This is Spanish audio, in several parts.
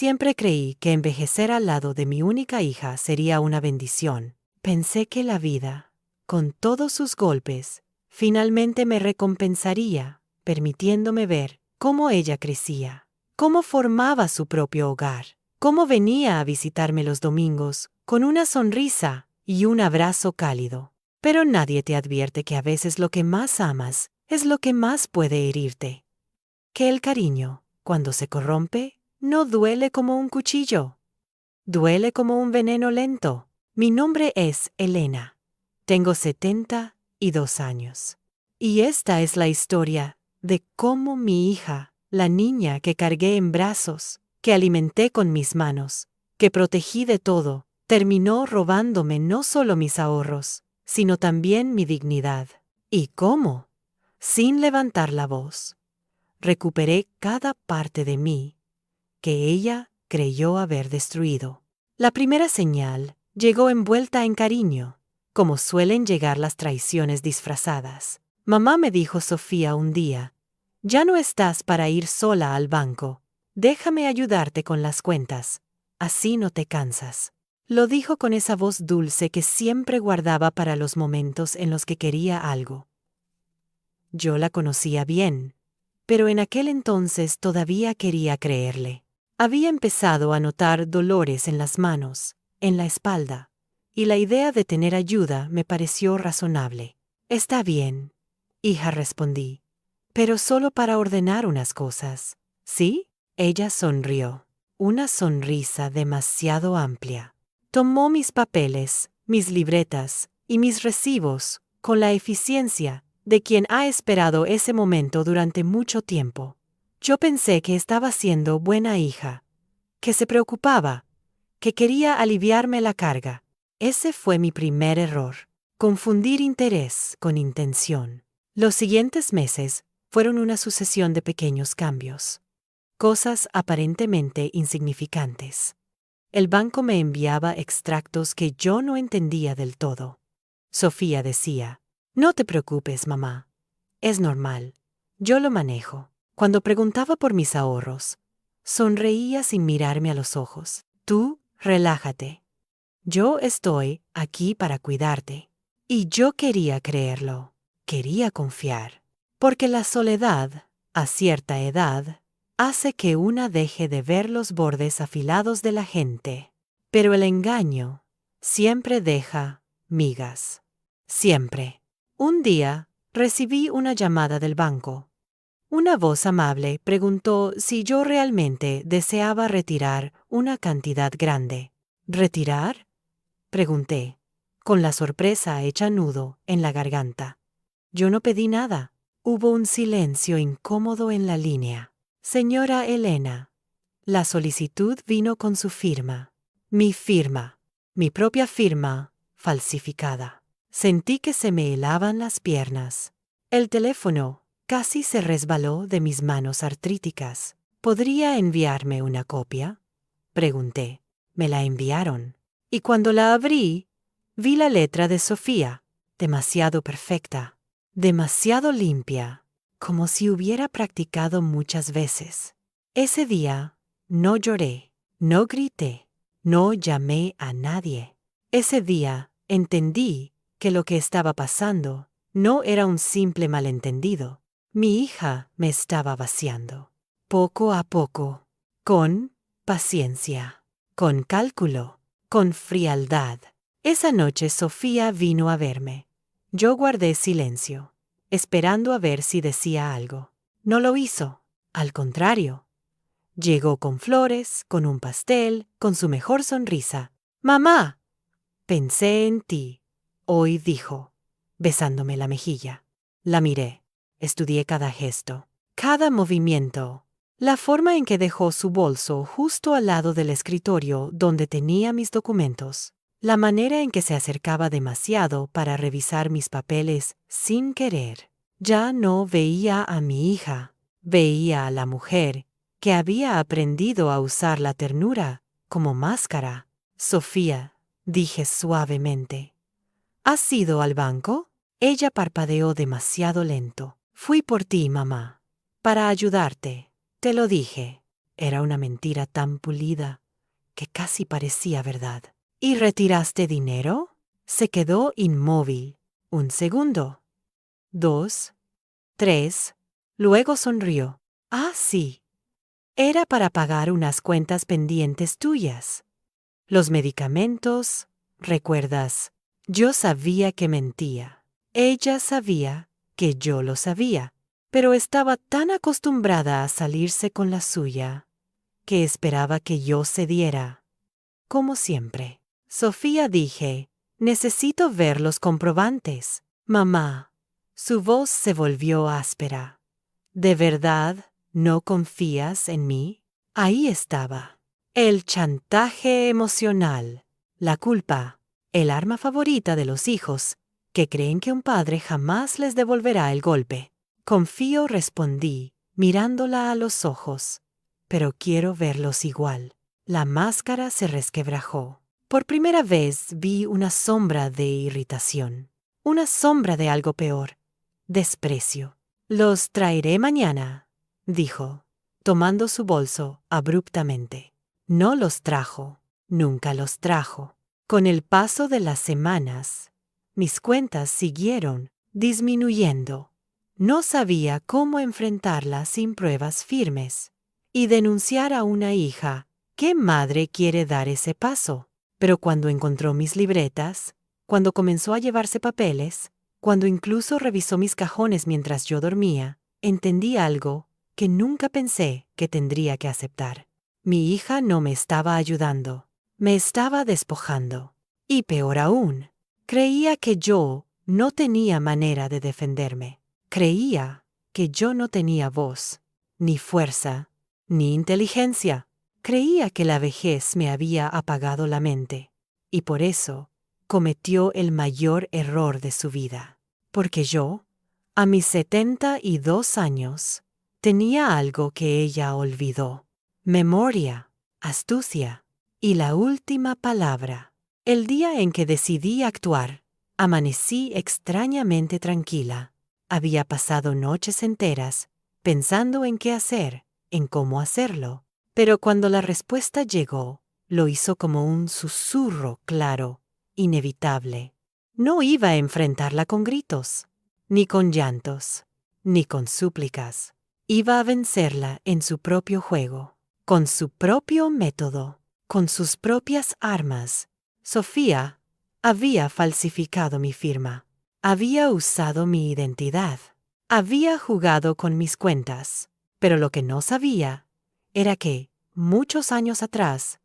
Siempre creí que envejecer al lado de mi única hija sería una bendición. Pensé que la vida, con todos sus golpes, finalmente me recompensaría, permitiéndome ver cómo ella crecía, cómo formaba su propio hogar, cómo venía a visitarme los domingos con una sonrisa y un abrazo cálido. Pero nadie te advierte que a veces lo que más amas es lo que más puede herirte. Que el cariño, cuando se corrompe, no duele como un cuchillo. Duele como un veneno lento. Mi nombre es Elena. Tengo 72 años. Y esta es la historia de cómo mi hija, la niña que cargué en brazos, que alimenté con mis manos, que protegí de todo, terminó robándome no solo mis ahorros, sino también mi dignidad. ¿Y cómo? Sin levantar la voz. Recuperé cada parte de mí que ella creyó haber destruido. La primera señal llegó envuelta en cariño, como suelen llegar las traiciones disfrazadas. Mamá me dijo Sofía un día, ya no estás para ir sola al banco. Déjame ayudarte con las cuentas. Así no te cansas. Lo dijo con esa voz dulce que siempre guardaba para los momentos en los que quería algo. Yo la conocía bien, pero en aquel entonces todavía quería creerle. Había empezado a notar dolores en las manos, en la espalda, y la idea de tener ayuda me pareció razonable. Está bien, hija, respondí, pero solo para ordenar unas cosas. ¿Sí? Ella sonrió, una sonrisa demasiado amplia. Tomó mis papeles, mis libretas y mis recibos con la eficiencia de quien ha esperado ese momento durante mucho tiempo. Yo pensé que estaba siendo buena hija, que se preocupaba, que quería aliviarme la carga. Ese fue mi primer error, confundir interés con intención. Los siguientes meses fueron una sucesión de pequeños cambios, cosas aparentemente insignificantes. El banco me enviaba extractos que yo no entendía del todo. Sofía decía, no te preocupes, mamá. Es normal. Yo lo manejo. Cuando preguntaba por mis ahorros, sonreía sin mirarme a los ojos. Tú, relájate. Yo estoy aquí para cuidarte. Y yo quería creerlo. Quería confiar. Porque la soledad, a cierta edad, hace que una deje de ver los bordes afilados de la gente. Pero el engaño siempre deja migas. Siempre. Un día, recibí una llamada del banco. Una voz amable preguntó si yo realmente deseaba retirar una cantidad grande. ¿Retirar? Pregunté, con la sorpresa hecha nudo en la garganta. Yo no pedí nada. Hubo un silencio incómodo en la línea. Señora Elena. La solicitud vino con su firma. Mi firma. Mi propia firma, falsificada. Sentí que se me helaban las piernas. El teléfono casi se resbaló de mis manos artríticas. ¿Podría enviarme una copia? Pregunté. Me la enviaron. Y cuando la abrí, vi la letra de Sofía, demasiado perfecta, demasiado limpia, como si hubiera practicado muchas veces. Ese día, no lloré, no grité, no llamé a nadie. Ese día, entendí que lo que estaba pasando no era un simple malentendido. Mi hija me estaba vaciando. Poco a poco, con paciencia, con cálculo, con frialdad. Esa noche Sofía vino a verme. Yo guardé silencio, esperando a ver si decía algo. No lo hizo. Al contrario. Llegó con flores, con un pastel, con su mejor sonrisa. «Mamá, pensé en ti», hoy dijo, besándome la mejilla. La miré. Estudié cada gesto, cada movimiento. La forma en que dejó su bolso justo al lado del escritorio donde tenía mis documentos. La manera en que se acercaba demasiado para revisar mis papeles sin querer. Ya no veía a mi hija, veía a la mujer que había aprendido a usar la ternura como máscara. Sofía, dije suavemente. ¿Has ido al banco? Ella parpadeó demasiado lento. Fui por ti, mamá. Para ayudarte. Te lo dije. Era una mentira tan pulida que casi parecía verdad. ¿Y retiraste dinero? Se quedó inmóvil. 1 segundo. 2, 3. Luego sonrió. Ah, sí. Era para pagar unas cuentas pendientes tuyas. Los medicamentos, ¿recuerdas? Yo sabía que mentía. Ella sabía que yo lo sabía, pero estaba tan acostumbrada a salirse con la suya que esperaba que yo cediera. Como siempre. Sofía, dije, necesito ver los comprobantes. Mamá. Su voz se volvió áspera. ¿De verdad no confías en mí? Ahí estaba. El chantaje emocional, la culpa, el arma favorita de los hijos, que creen que un padre jamás les devolverá el golpe. Confío, respondí, mirándola a los ojos. Pero quiero verlos igual. La máscara se resquebrajó. Por primera vez vi una sombra de irritación. Una sombra de algo peor. Desprecio. Los traeré mañana, dijo, tomando su bolso abruptamente. No los trajo, nunca los trajo. Con el paso de las semanas, mis cuentas siguieron disminuyendo. No sabía cómo enfrentarlas sin pruebas firmes. Y denunciar a una hija, ¿qué madre quiere dar ese paso? Pero cuando encontró mis libretas, cuando comenzó a llevarse papeles, cuando incluso revisó mis cajones mientras yo dormía, entendí algo que nunca pensé que tendría que aceptar. Mi hija no me estaba ayudando, me estaba despojando. Y peor aún, creía que yo no tenía manera de defenderme. Creía que yo no tenía voz, ni fuerza, ni inteligencia. Creía que la vejez me había apagado la mente, y por eso cometió el mayor error de su vida. Porque yo, a mis 72 años, tenía algo que ella olvidó. Memoria, astucia y la última palabra. El día en que decidí actuar, amanecí extrañamente tranquila. Había pasado noches enteras pensando en qué hacer, en cómo hacerlo. Pero cuando la respuesta llegó, lo hizo como un susurro claro, inevitable. No iba a enfrentarla con gritos, ni con llantos, ni con súplicas. Iba a vencerla en su propio juego, con su propio método, con sus propias armas. Sofía había falsificado mi firma, había usado mi identidad, había jugado con mis cuentas, pero lo que no sabía era que, muchos años atrás,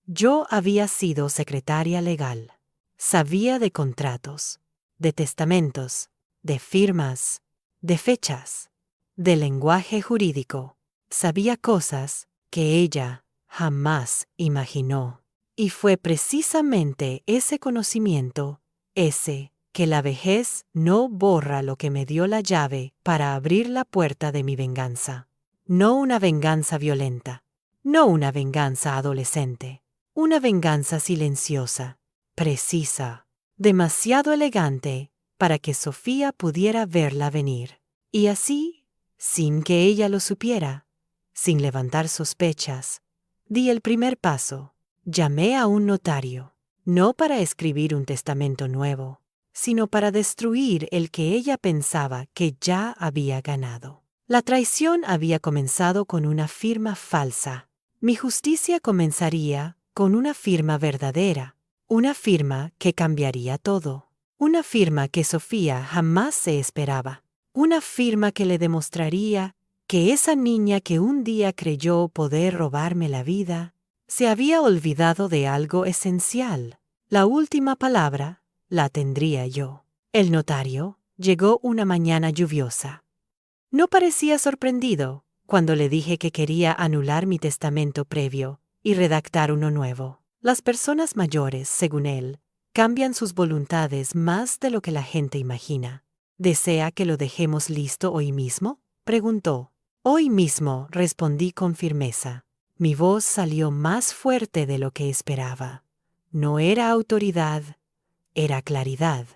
yo había sido secretaria legal. Sabía de contratos, de testamentos, de firmas, de fechas, de lenguaje jurídico. Sabía cosas que ella jamás imaginó. Y fue precisamente ese conocimiento, ese que la vejez no borra lo que me dio la llave para abrir la puerta de mi venganza. No una venganza violenta, no una venganza adolescente, una venganza silenciosa, precisa, demasiado elegante para que Sofía pudiera verla venir. Y así, sin que ella lo supiera, sin levantar sospechas, di el primer paso. Llamé a un notario, no para escribir un testamento nuevo, sino para destruir el que ella pensaba que ya había ganado. La traición había comenzado con una firma falsa. Mi justicia comenzaría con una firma verdadera, una firma que cambiaría todo, una firma que Sofía jamás se esperaba, una firma que le demostraría que esa niña que un día creyó poder robarme la vida, se había olvidado de algo esencial. La última palabra la tendría yo. El notario llegó una mañana lluviosa. No parecía sorprendido cuando le dije que quería anular mi testamento previo y redactar uno nuevo. Las personas mayores, según él, cambian sus voluntades más de lo que la gente imagina. ¿Desea que lo dejemos listo hoy mismo?, preguntó. Hoy mismo, respondí con firmeza. Mi voz salió más fuerte de lo que esperaba. No era autoridad, era claridad.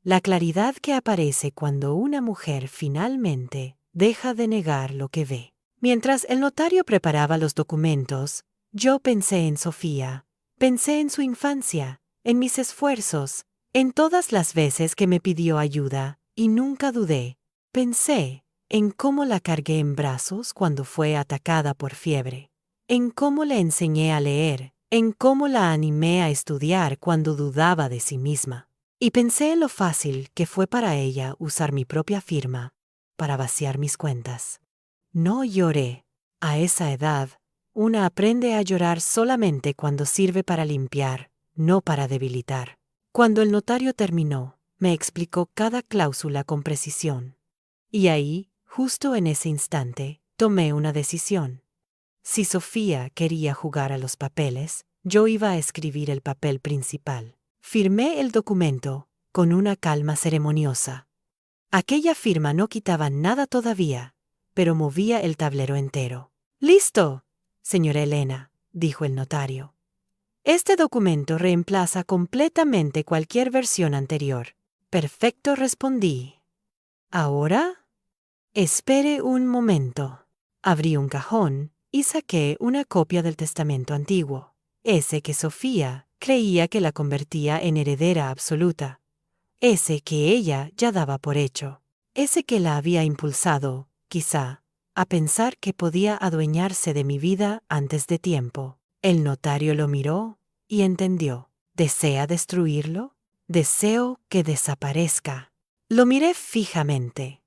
La claridad que aparece cuando una mujer finalmente deja de negar lo que ve. Mientras el notario preparaba los documentos, yo pensé en Sofía. Pensé en su infancia, en mis esfuerzos, en todas las veces que me pidió ayuda, y nunca dudé. Pensé en cómo la cargué en brazos cuando fue atacada por fiebre, en cómo le enseñé a leer, en cómo la animé a estudiar cuando dudaba de sí misma. Y pensé en lo fácil que fue para ella usar mi propia firma para vaciar mis cuentas. No lloré. A esa edad, una aprende a llorar solamente cuando sirve para limpiar, no para debilitar. Cuando el notario terminó, me explicó cada cláusula con precisión. Y ahí, justo en ese instante, tomé una decisión. Si Sofía quería jugar a los papeles, yo iba a escribir el papel principal. Firmé el documento con una calma ceremoniosa. Aquella firma no quitaba nada todavía, pero movía el tablero entero. «¡Listo, señora Elena!», dijo el notario. «Este documento reemplaza completamente cualquier versión anterior». «Perfecto», respondí. «¿Ahora?» «Espere un momento». Abrí un cajón y saqué una copia del testamento antiguo, ese que Sofía creía que la convertía en heredera absoluta, ese que ella ya daba por hecho, ese que la había impulsado, quizá, a pensar que podía adueñarse de mi vida antes de tiempo. El notario lo miró y entendió. ¿Desea destruirlo? Deseo que desaparezca. Lo miré fijamente.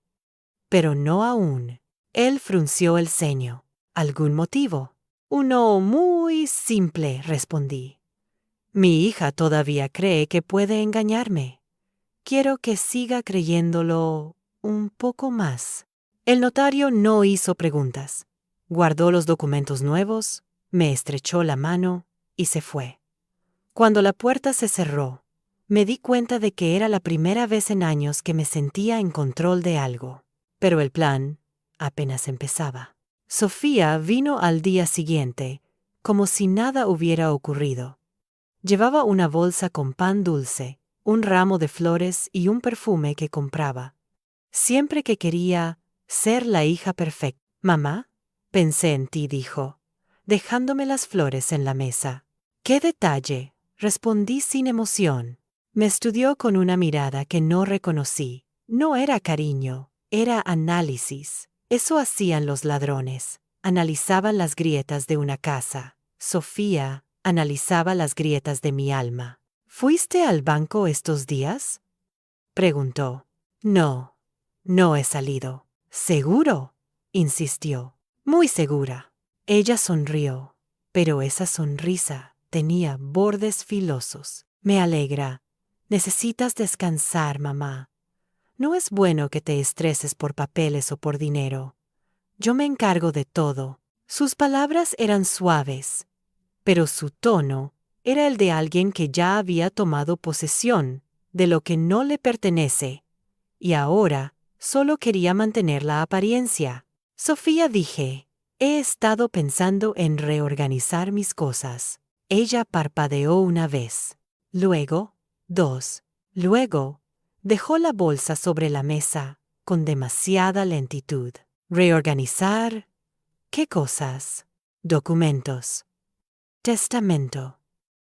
Pero no aún. Él frunció el ceño. ¿Algún motivo? Uno muy simple, respondí. Mi hija todavía cree que puede engañarme. Quiero que siga creyéndolo un poco más. El notario no hizo preguntas. Guardó los documentos nuevos, me estrechó la mano y se fue. Cuando la puerta se cerró, me di cuenta de que era la primera vez en años que me sentía en control de algo. Pero el plan apenas empezaba. Sofía vino al día siguiente, como si nada hubiera ocurrido. Llevaba una bolsa con pan dulce, un ramo de flores y un perfume que compraba. Siempre que quería ser la hija perfecta. «Mamá, pensé en ti», dijo, dejándome las flores en la mesa. «¡Qué detalle!», respondí sin emoción. Me estudió con una mirada que no reconocí. No era cariño, era análisis. Eso hacían los ladrones. Analizaban las grietas de una casa. Sofía analizaba las grietas de mi alma. «¿Fuiste al banco estos días?», preguntó. «No, no he salido». «¿Seguro?», insistió. «Muy segura». Ella sonrió, pero esa sonrisa tenía bordes filosos. «Me alegra. Necesitas descansar, mamá. No es bueno que te estreses por papeles o por dinero. Yo me encargo de todo». Sus palabras eran suaves, pero su tono era el de alguien que ya había tomado posesión de lo que no le pertenece, y ahora solo quería mantener la apariencia. «Sofía», dije, «he estado pensando en reorganizar mis cosas». Ella parpadeó una vez, luego, dos, luego, dejó la bolsa sobre la mesa con demasiada lentitud. «¿Reorganizar? ¿Qué cosas?» «Documentos. Testamento.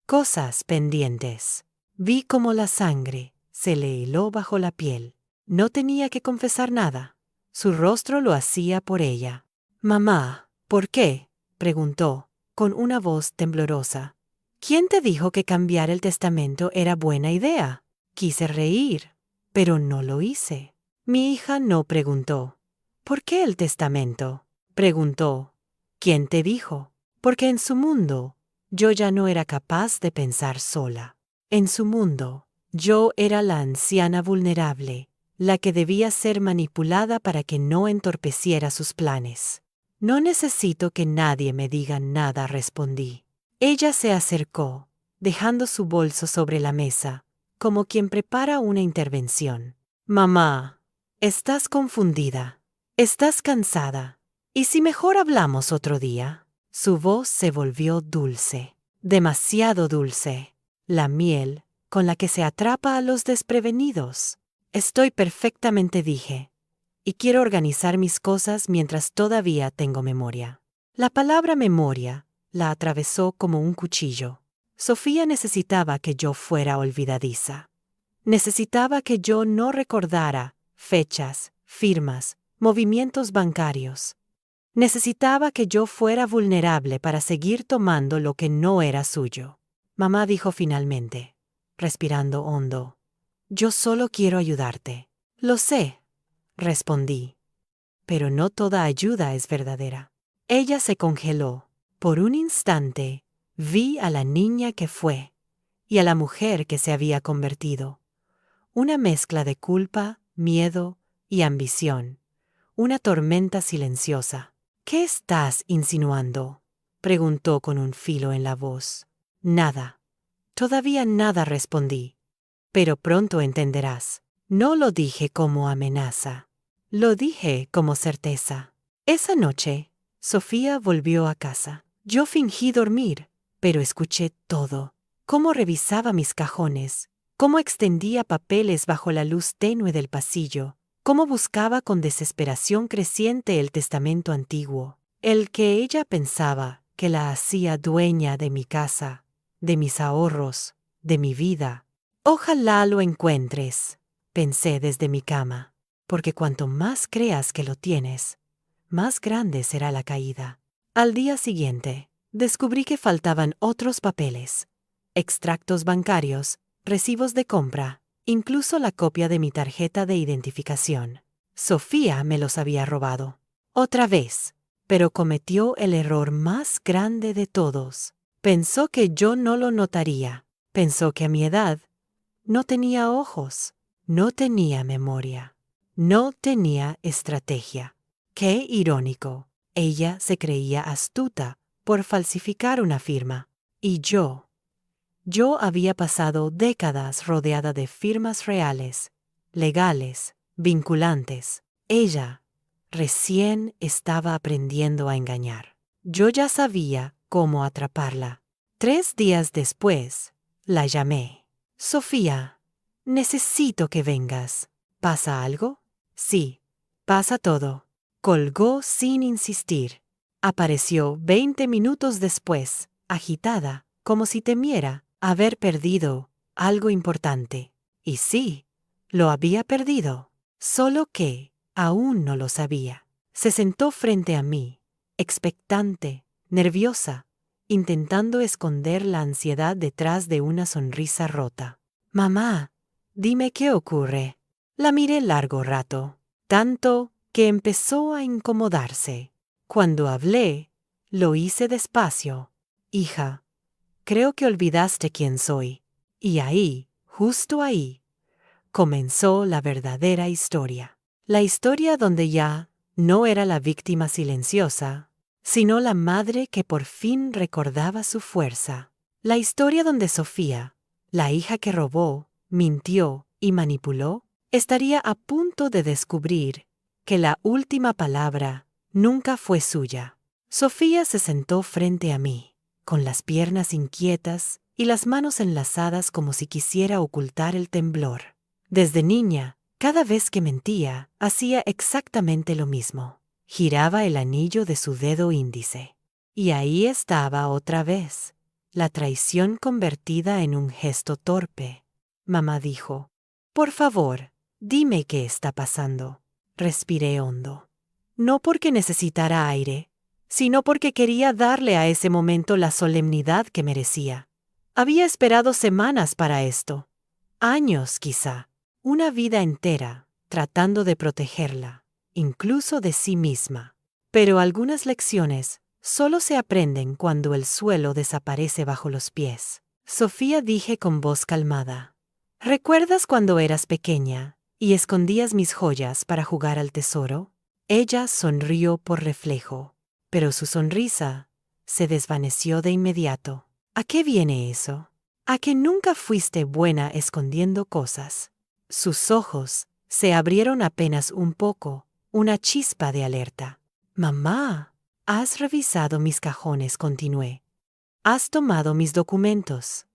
Cosas pendientes». Vi cómo la sangre se le heló bajo la piel. No tenía que confesar nada. Su rostro lo hacía por ella. «Mamá, ¿por qué?», preguntó, con una voz temblorosa. «¿Quién te dijo que cambiar el testamento era buena idea?». Quise reír, pero no lo hice. Mi hija no preguntó. «¿Por qué el testamento?», preguntó. «¿Quién te dijo?». Porque en su mundo, yo ya no era capaz de pensar sola. En su mundo, yo era la anciana vulnerable, la que debía ser manipulada para que no entorpeciera sus planes. «No necesito que nadie me diga nada», respondí. Ella se acercó, dejando su bolso sobre la mesa, como quien prepara una intervención. «Mamá, estás confundida. Estás cansada. ¿Y si mejor hablamos otro día?». Su voz se volvió dulce, demasiado dulce, la miel con la que se atrapa a los desprevenidos. «Estoy perfectamente», dije. y quiero organizar mis cosas mientras todavía tengo memoria. La palabra memoria la atravesó como un cuchillo. Sofía necesitaba que yo fuera olvidadiza. Necesitaba que yo no recordara fechas, firmas, movimientos bancarios. Necesitaba que yo fuera vulnerable para seguir tomando lo que no era suyo. Mamá dijo finalmente, respirando hondo, «Yo solo quiero ayudarte». «Lo sé», respondí, «pero no toda ayuda es verdadera». Ella se congeló. Por un instante, vi a la niña que fue y a la mujer que se había convertido. Una mezcla de culpa, miedo y ambición. Una tormenta silenciosa. «¿Qué estás insinuando?», preguntó con un filo en la voz. «Nada». «Todavía nada», respondí. «Pero pronto entenderás». No lo dije como amenaza. Lo dije como certeza. Esa noche, Sofía volvió a casa. Yo fingí dormir, pero escuché todo. Cómo revisaba mis cajones, cómo extendía papeles bajo la luz tenue del pasillo, cómo buscaba con desesperación creciente el testamento antiguo, el que ella pensaba que la hacía dueña de mi casa, de mis ahorros, de mi vida. «Ojalá lo encuentres», pensé desde mi cama, porque cuanto más creas que lo tienes, más grande será la caída. Al día siguiente, descubrí que faltaban otros papeles, extractos bancarios, recibos de compra, incluso la copia de mi tarjeta de identificación. Sofía me los había robado. Otra vez, pero cometió el error más grande de todos. Pensó que yo no lo notaría. Pensó que a mi edad no tenía ojos, no tenía memoria, no tenía estrategia. Qué irónico. Ella se creía astuta por falsificar una firma. Y yo había pasado décadas rodeada de firmas reales, legales, vinculantes. Ella recién estaba aprendiendo a engañar. Yo ya sabía cómo atraparla. 3 días después, la llamé. «Sofía, necesito que vengas. ¿Pasa algo?» «Sí, pasa todo». Colgó sin insistir. Apareció 20 minutos después, agitada, como si temiera haber perdido algo importante. Y sí, lo había perdido, solo que aún no lo sabía. Se sentó frente a mí, expectante, nerviosa, intentando esconder la ansiedad detrás de una sonrisa rota. «Mamá, dime qué ocurre». La miré largo rato, tanto que empezó a incomodarse. Cuando hablé, lo hice despacio. «Hija, creo que olvidaste quién soy». Y ahí, justo ahí, comenzó la verdadera historia. La historia donde ya no era la víctima silenciosa, sino la madre que por fin recordaba su fuerza. La historia donde Sofía, la hija que robó, mintió y manipuló, estaría a punto de descubrir que la última palabra nunca fue suya. Sofía se sentó frente a mí, con las piernas inquietas y las manos enlazadas como si quisiera ocultar el temblor. Desde niña, cada vez que mentía, hacía exactamente lo mismo. Giraba el anillo de su dedo índice. Y ahí estaba otra vez, la traición convertida en un gesto torpe. Mamá dijo, «Por favor, dime qué está pasando». Respiré hondo. No porque necesitara aire, sino porque quería darle a ese momento la solemnidad que merecía. Había esperado semanas para esto. Años, quizá. Una vida entera, tratando de protegerla, incluso de sí misma. Pero algunas lecciones solo se aprenden cuando el suelo desaparece bajo los pies. Sofía, dije con voz calmada. ¿Recuerdas cuando eras pequeña y escondías mis joyas para jugar al tesoro? Ella sonrió por reflejo, pero su sonrisa se desvaneció de inmediato. ¿A qué viene eso? ¿A que nunca fuiste buena escondiendo cosas? Sus ojos se abrieron apenas un poco, una chispa de alerta. «Mamá, has revisado mis cajones», continué. «Has tomado mis documentos.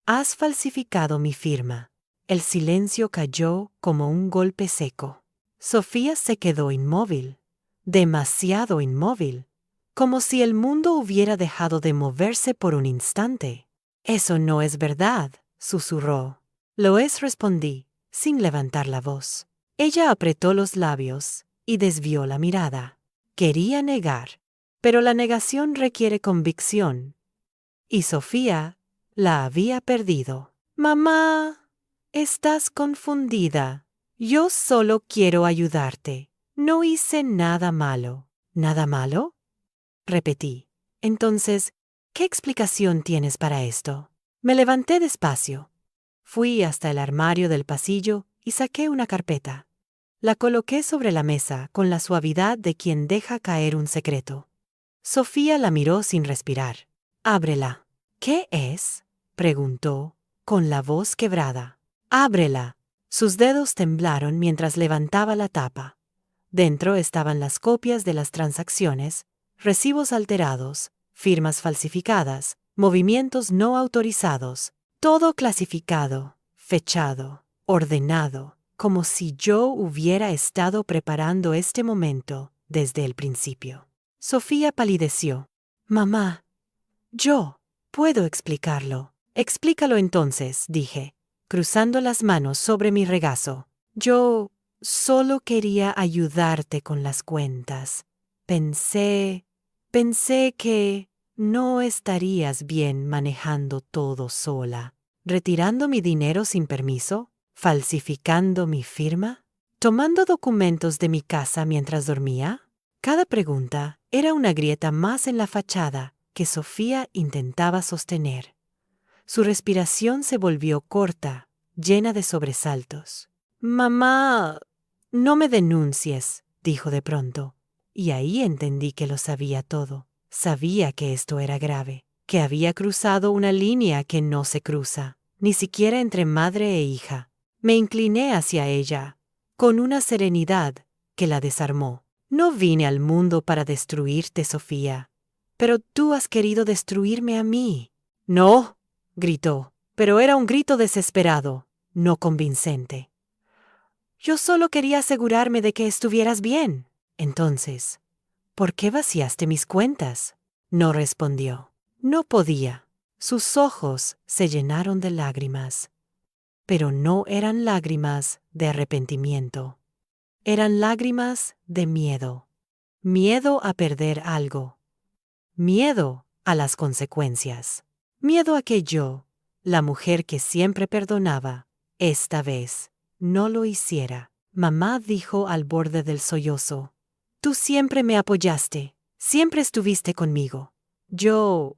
Has falsificado mi firma». El silencio cayó como un golpe seco. Sofía se quedó inmóvil, demasiado inmóvil, como si el mundo hubiera dejado de moverse por un instante. Eso no es verdad, susurró. Lo es, respondí, sin levantar la voz. Ella apretó los labios y desvió la mirada. Quería negar, pero la negación requiere convicción. Y Sofía la había perdido. Mamá, estás confundida. Yo solo quiero ayudarte. No hice nada malo. ¿Nada malo? Repetí. Entonces, ¿qué explicación tienes para esto? Me levanté despacio. Fui hasta el armario del pasillo y saqué una carpeta. La coloqué sobre la mesa con la suavidad de quien deja caer un secreto. Sofía la miró sin respirar. Ábrela. ¿Qué es? Preguntó, con la voz quebrada. Ábrela. Sus dedos temblaron mientras levantaba la tapa. Dentro estaban las copias de las transacciones, recibos alterados, firmas falsificadas, movimientos no autorizados, todo clasificado, fechado, ordenado, como si yo hubiera estado preparando este momento desde el principio. Sofía palideció. Mamá, yo puedo explicarlo. Explícalo entonces, dije, cruzando las manos sobre mi regazo. Yo solo quería ayudarte con las cuentas. Pensé que no estarías bien manejando todo sola, retirando mi dinero sin permiso, falsificando mi firma, tomando documentos de mi casa mientras dormía. Cada pregunta era una grieta más en la fachada que Sofía intentaba sostener. Su respiración se volvió corta, llena de sobresaltos. Mamá, no me denuncies, dijo de pronto, y ahí entendí que lo sabía todo. Sabía que esto era grave, que había cruzado una línea que no se cruza, ni siquiera entre madre e hija. Me incliné hacia ella, con una serenidad que la desarmó. No vine al mundo para destruirte, Sofía, pero tú has querido destruirme a mí. No, gritó, pero era un grito desesperado, no convincente. Yo solo quería asegurarme de que estuvieras bien. Entonces, ¿por qué vaciaste mis cuentas? No respondió. No podía. Sus ojos se llenaron de lágrimas. Pero no eran lágrimas de arrepentimiento. Eran lágrimas de miedo. Miedo a perder algo. Miedo a las consecuencias. Miedo a que yo, la mujer que siempre perdonaba, esta vez, no lo hiciera. Mamá dijo al borde del sollozo. Tú siempre me apoyaste, siempre estuviste conmigo. Yo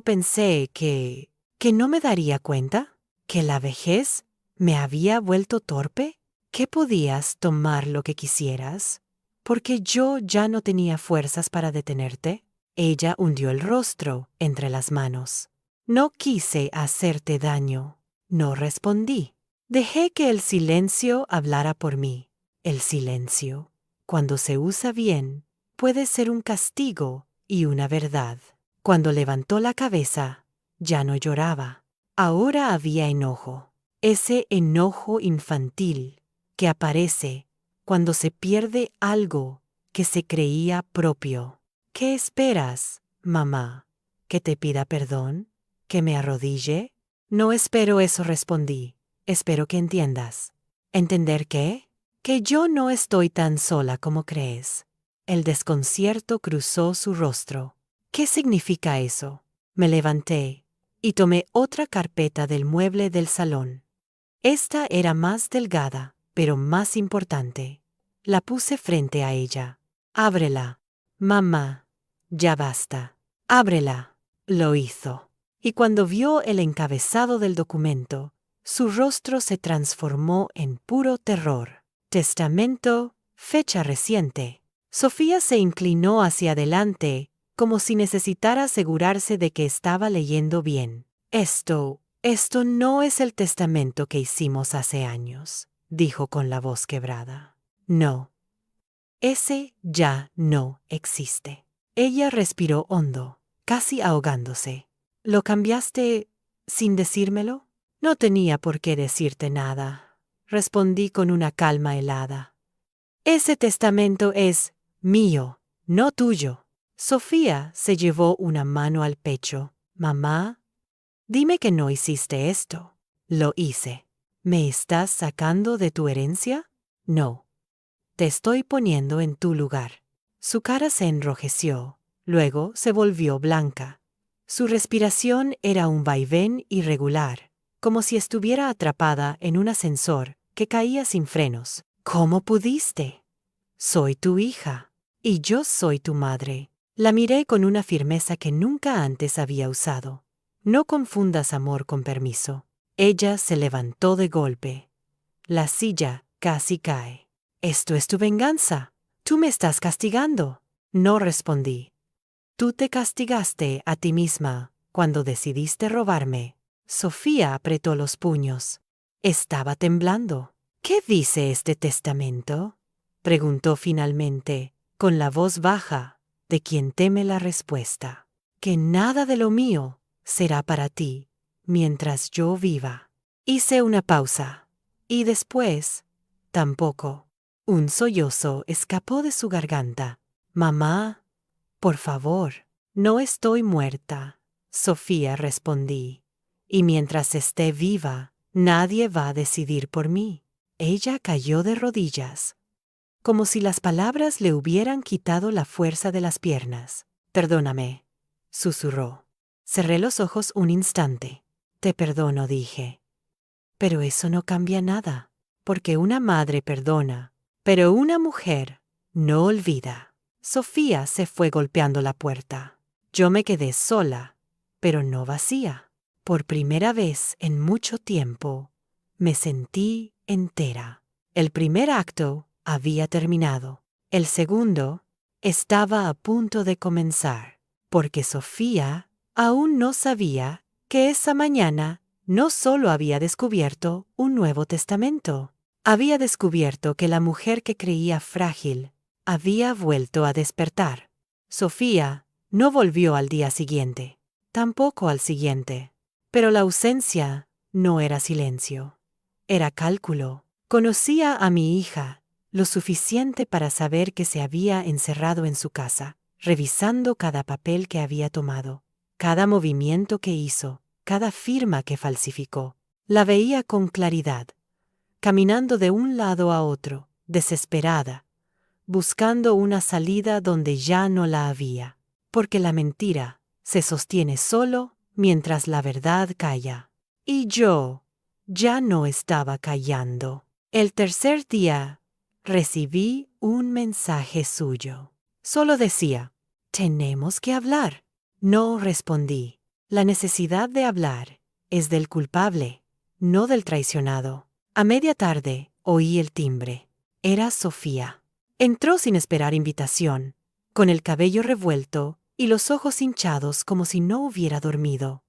pensé que no me daría cuenta, que la vejez me había vuelto torpe, que podías tomar lo que quisieras, porque yo ya no tenía fuerzas para detenerte. Ella hundió el rostro entre las manos. No quise hacerte daño. No respondí. Dejé que el silencio hablara por mí. El silencio, cuando se usa bien, puede ser un castigo y una verdad. Cuando levantó la cabeza, ya no lloraba. Ahora había enojo. Ese enojo infantil que aparece cuando se pierde algo que se creía propio. ¿Qué esperas, mamá? ¿Que te pida perdón? ¿Que me arrodille? No espero eso, respondí. Espero que entiendas. ¿Entender qué? Que yo no estoy tan sola como crees. El desconcierto cruzó su rostro. ¿Qué significa eso? Me levanté y tomé otra carpeta del mueble del salón. Esta era más delgada, pero más importante. La puse frente a ella. Ábrela. Mamá. Ya basta. Ábrela. Lo hizo. Y cuando vio el encabezado del documento, su rostro se transformó en puro terror. Testamento, fecha reciente. Sofía se inclinó hacia adelante, como si necesitara asegurarse de que estaba leyendo bien. Esto no es el testamento que hicimos hace años, dijo con la voz quebrada. No. Ese ya no existe. Ella respiró hondo, casi ahogándose. ¿Lo cambiaste sin decírmelo? No tenía por qué decirte nada, respondí con una calma helada. Ese testamento es mío, no tuyo. Sofía se llevó una mano al pecho. Mamá, dime que no hiciste esto. Lo hice. ¿Me estás sacando de tu herencia? No. Te estoy poniendo en tu lugar. Su cara se enrojeció, luego se volvió blanca. Su respiración era un vaivén irregular, como si estuviera atrapada en un ascensor que caía sin frenos. ¿Cómo pudiste? Soy tu hija, y yo soy tu madre. La miré con una firmeza que nunca antes había usado. No confundas amor con permiso. Ella se levantó de golpe. La silla casi cae. «¿Esto es tu venganza? Tú me estás castigando». No respondí. Tú te castigaste a ti misma cuando decidiste robarme. Sofía apretó los puños. Estaba temblando. «¿Qué dice este testamento?», preguntó finalmente, con la voz baja de quien teme la respuesta. «Que nada de lo mío será para ti mientras yo viva». Hice una pausa. Y después, tampoco. Un sollozo escapó de su garganta. «Mamá, por favor». «No estoy muerta», Sofía respondí. «Y mientras esté viva, nadie va a decidir por mí». Ella cayó de rodillas, como si las palabras le hubieran quitado la fuerza de las piernas. «Perdóname», susurró. Cerré los ojos un instante. «Te perdono», dije. Pero eso no cambia nada, porque una madre perdona, pero una mujer no olvida. Sofía se fue golpeando la puerta. Yo me quedé sola, pero no vacía. Por primera vez en mucho tiempo, me sentí entera. El primer acto había terminado. El segundo estaba a punto de comenzar, porque Sofía aún no sabía que esa mañana no solo había descubierto un Nuevo Testamento, había descubierto que la mujer que creía frágil había vuelto a despertar. Sofía no volvió al día siguiente, tampoco al siguiente. Pero la ausencia no era silencio, era cálculo. Conocía a mi hija lo suficiente para saber que se había encerrado en su casa, revisando cada papel que había tomado, cada movimiento que hizo, cada firma que falsificó. La veía con claridad, caminando de un lado a otro, desesperada, buscando una salida donde ya no la había, porque la mentira se sostiene solo mientras la verdad calla. Y yo ya no estaba callando. El tercer día recibí un mensaje suyo. Solo decía, «Tenemos que hablar». No respondí. La necesidad de hablar es del culpable, no del traicionado. A media tarde oí el timbre. Era Sofía. Entró sin esperar invitación, con el cabello revuelto y los ojos hinchados como si no hubiera dormido.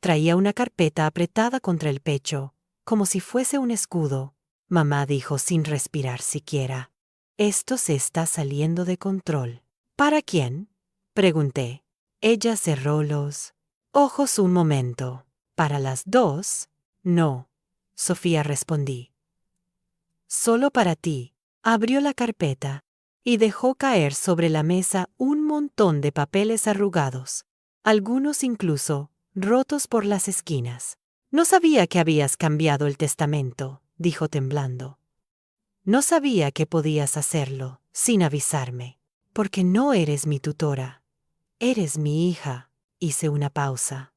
Traía una carpeta apretada contra el pecho, como si fuese un escudo. Mamá dijo sin respirar siquiera, «Esto se está saliendo de control». «¿Para quién?», pregunté. Ella cerró los ojos un momento. «¿Para las dos?». «No», Sofía respondí. «Solo para ti». Abrió la carpeta y dejó caer sobre la mesa un montón de papeles arrugados, algunos incluso rotos por las esquinas. «No sabía que habías cambiado el testamento», dijo temblando. «No sabía que podías hacerlo sin avisarme, porque no eres mi tutora. Eres mi hija». Hice una pausa.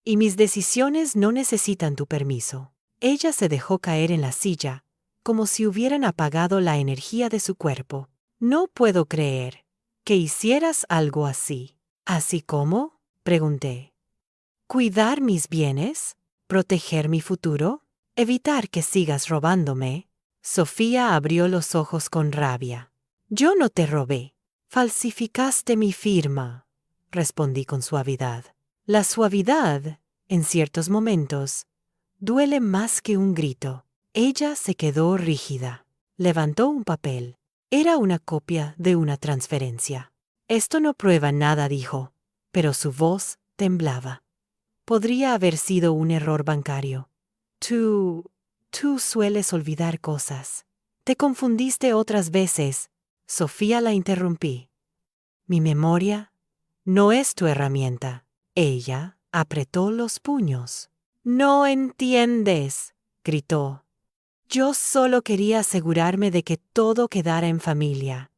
«Y mis decisiones no necesitan tu permiso». Ella se dejó caer en la silla, como si hubieran apagado la energía de su cuerpo. «No puedo creer que hicieras algo así». «¿Así cómo?», pregunté. «¿Cuidar mis bienes? ¿Proteger mi futuro? ¿Evitar que sigas robándome?». Sofía abrió los ojos con rabia. «Yo no te robé. Falsificaste mi firma», respondí con suavidad. La suavidad, en ciertos momentos, duele más que un grito. Ella se quedó rígida. Levantó un papel. Era una copia de una transferencia. «Esto no prueba nada», dijo, pero su voz temblaba. «Podría haber sido un error bancario. Tú sueles olvidar cosas. Te confundiste otras veces. Sofía la interrumpí. Mi memoria no es tu herramienta. Ella apretó los puños. No entiendes, gritó. Yo solo quería asegurarme de que todo quedara en familia,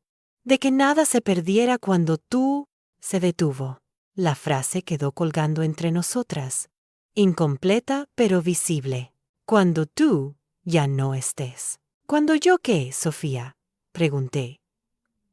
de que nada se perdiera cuando tú... Se detuvo. La frase quedó colgando entre nosotras, incompleta pero visible. Cuando tú ya no estés. ¿Cuándo yo qué, Sofía? Pregunté.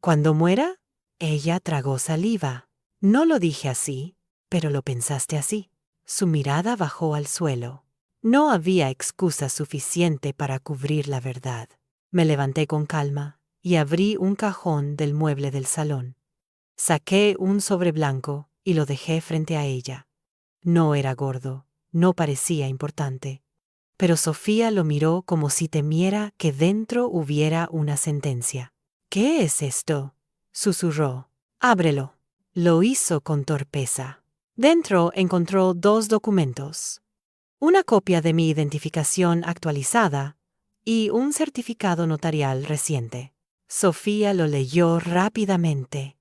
¿Cuándo muera? Ella tragó saliva. No lo dije así, pero lo pensaste así. Su mirada bajó al suelo. No había excusa suficiente para cubrir la verdad. Me levanté con calma y abrí un cajón del mueble del salón. Saqué un sobre blanco y lo dejé frente a ella. No era gordo, no parecía importante, pero Sofía lo miró como si temiera que dentro hubiera una sentencia. ¿Qué es esto?, susurró. Ábrelo. Lo hizo con torpeza. Dentro encontró 2 documentos. Una copia de mi identificación actualizada y un certificado notarial reciente. Sofía lo leyó rápidamente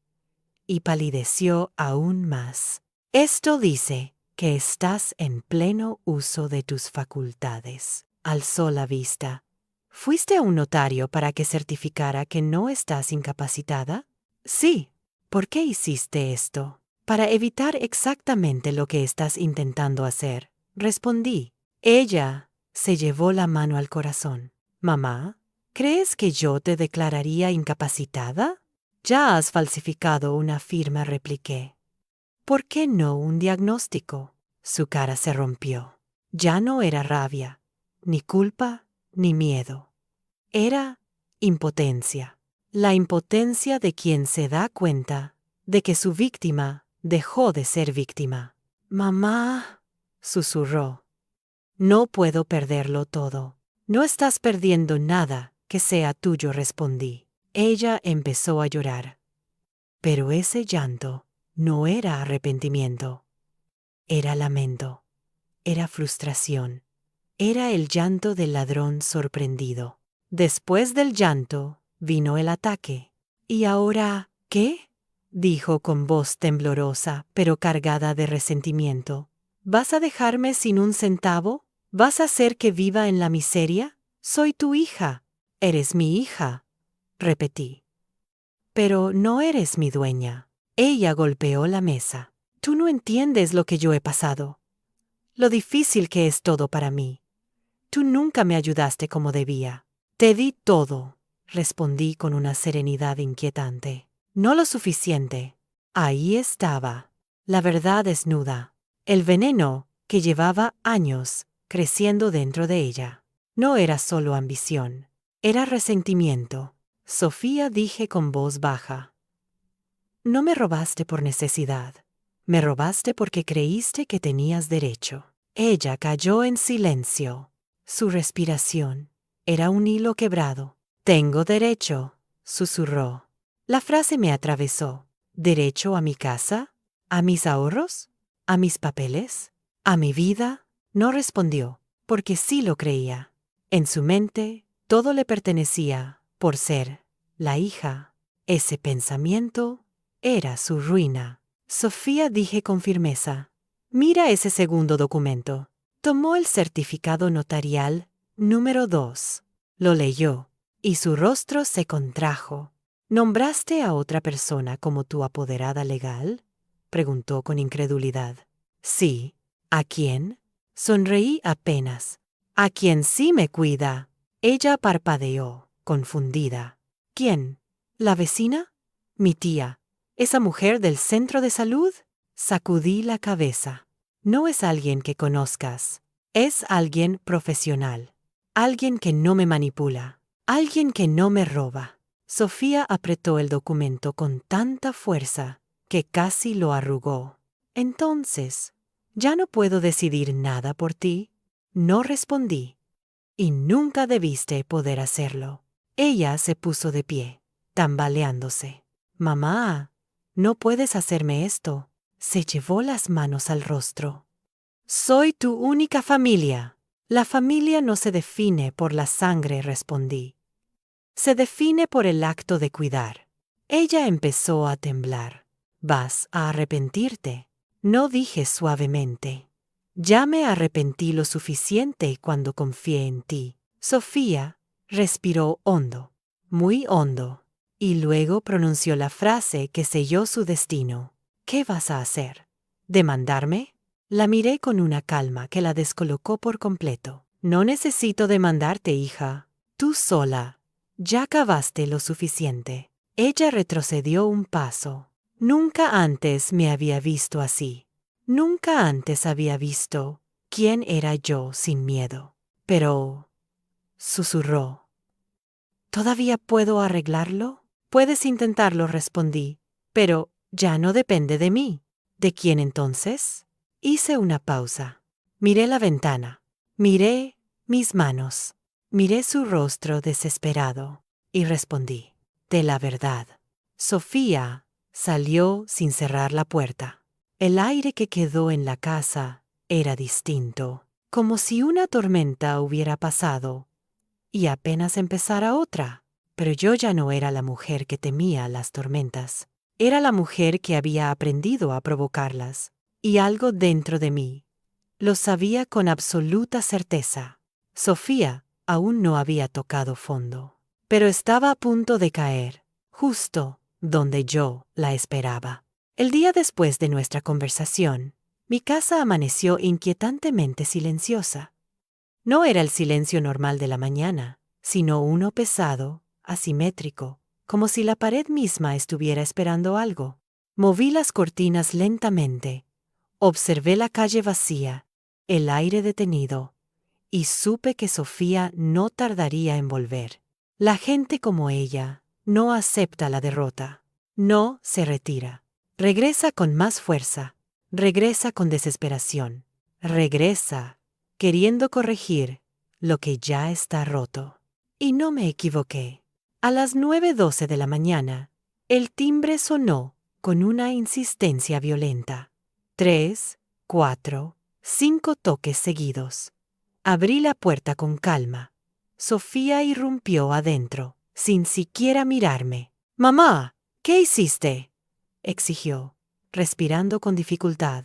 y palideció aún más. Esto dice que estás en pleno uso de tus facultades. Alzó la vista. ¿Fuiste a un notario para que certificara que no estás incapacitada? Sí. ¿Por qué hiciste esto? Para evitar exactamente lo que estás intentando hacer, respondí. Ella se llevó la mano al corazón. Mamá, ¿crees que yo te declararía incapacitada? Ya has falsificado una firma, repliqué. ¿Por qué no un diagnóstico? Su cara se rompió. Ya no era rabia, ni culpa, ni miedo. Era impotencia. La impotencia de quien se da cuenta de que su víctima dejó de ser víctima. Mamá, susurró. No puedo perderlo todo. No estás perdiendo nada que sea tuyo, respondí. Ella empezó a llorar. Pero ese llanto no era arrepentimiento. Era lamento. Era frustración. Era el llanto del ladrón sorprendido. Después del llanto vino el ataque. ¿Y ahora qué?, dijo con voz temblorosa, pero cargada de resentimiento. ¿Vas a dejarme sin un centavo? ¿Vas a hacer que viva en la miseria? Soy tu hija. Eres mi hija, repetí. Pero no eres mi dueña. Ella golpeó la mesa. Tú no entiendes lo que yo he pasado. Lo difícil que es todo para mí. Tú nunca me ayudaste como debía. Te di todo, respondí con una serenidad inquietante. No lo suficiente. Ahí estaba, la verdad desnuda, el veneno que llevaba años creciendo dentro de ella. No era solo ambición, era resentimiento. Sofía, dije con voz baja. No me robaste por necesidad. Me robaste porque creíste que tenías derecho. Ella cayó en silencio. Su respiración era un hilo quebrado. Tengo derecho, susurró. La frase me atravesó. ¿Derecho a mi casa? ¿A mis ahorros? ¿A mis papeles? ¿A mi vida? No respondió, porque sí lo creía. En su mente, todo le pertenecía, por ser la hija. Ese pensamiento era su ruina. Sofía, dije con firmeza. Mira ese segundo documento. Tomó el certificado notarial número 2. Lo leyó, y su rostro se contrajo. ¿Nombraste a otra persona como tu apoderada legal?, preguntó con incredulidad. Sí. ¿A quién? Sonreí apenas. ¿A quién sí me cuida? Ella parpadeó, confundida. ¿Quién? ¿La vecina? ¿Mi tía? ¿Esa mujer del centro de salud? Sacudí la cabeza. No es alguien que conozcas. Es alguien profesional. Alguien que no me manipula. Alguien que no me roba. Sofía apretó el documento con tanta fuerza que casi lo arrugó. Entonces, ¿ya no puedo decidir nada por ti? No respondí. Y nunca debiste poder hacerlo. Ella se puso de pie, tambaleándose. Mamá, no puedes hacerme esto. Se llevó las manos al rostro. Soy tu única familia. La familia no se define por la sangre, respondí. se define por el acto de cuidar. Ella empezó a temblar. Vas a arrepentirte. No, dije suavemente. Ya me arrepentí lo suficiente cuando confié en ti. Sofía respiró hondo, muy hondo, y luego pronunció la frase que selló su destino. ¿Qué vas a hacer? ¿Demandarme? La miré con una calma que la descolocó por completo. No necesito demandarte, hija. Tú sola. Ya cavaste lo suficiente. Ella retrocedió un paso. Nunca antes me había visto así. Nunca antes había visto quién era yo sin miedo. Pero, susurró. ¿Todavía puedo arreglarlo? Puedes intentarlo, respondí. Pero ya no depende de mí. ¿De quién entonces? Hice una pausa. Miré la ventana. Miré mis manos. Miré su rostro desesperado. Y respondí. De la verdad. Sofía salió sin cerrar la puerta. El aire que quedó en la casa era distinto, como si una tormenta hubiera pasado y apenas empezara otra. Pero yo ya no era la mujer que temía las tormentas. Era la mujer que había aprendido a provocarlas. Y algo dentro de mí lo sabía con absoluta certeza. Sofía aún no había tocado fondo, pero estaba a punto de caer, justo donde yo la esperaba. El día después de nuestra conversación, mi casa amaneció inquietantemente silenciosa. No era el silencio normal de la mañana, sino uno pesado, asimétrico, como si la pared misma estuviera esperando algo. Moví las cortinas lentamente, observé la calle vacía, el aire detenido, y supe que Sofía no tardaría en volver. La gente como ella no acepta la derrota, no se retira. Regresa con más fuerza, regresa con desesperación, regresa queriendo corregir lo que ya está roto. Y no me equivoqué. A las 9:12 de la mañana, el timbre sonó con una insistencia violenta. 3, 4, 5 toques seguidos. Abrí la puerta con calma. Sofía irrumpió adentro, sin siquiera mirarme. «¡Mamá! ¿Qué hiciste?», exigió, respirando con dificultad.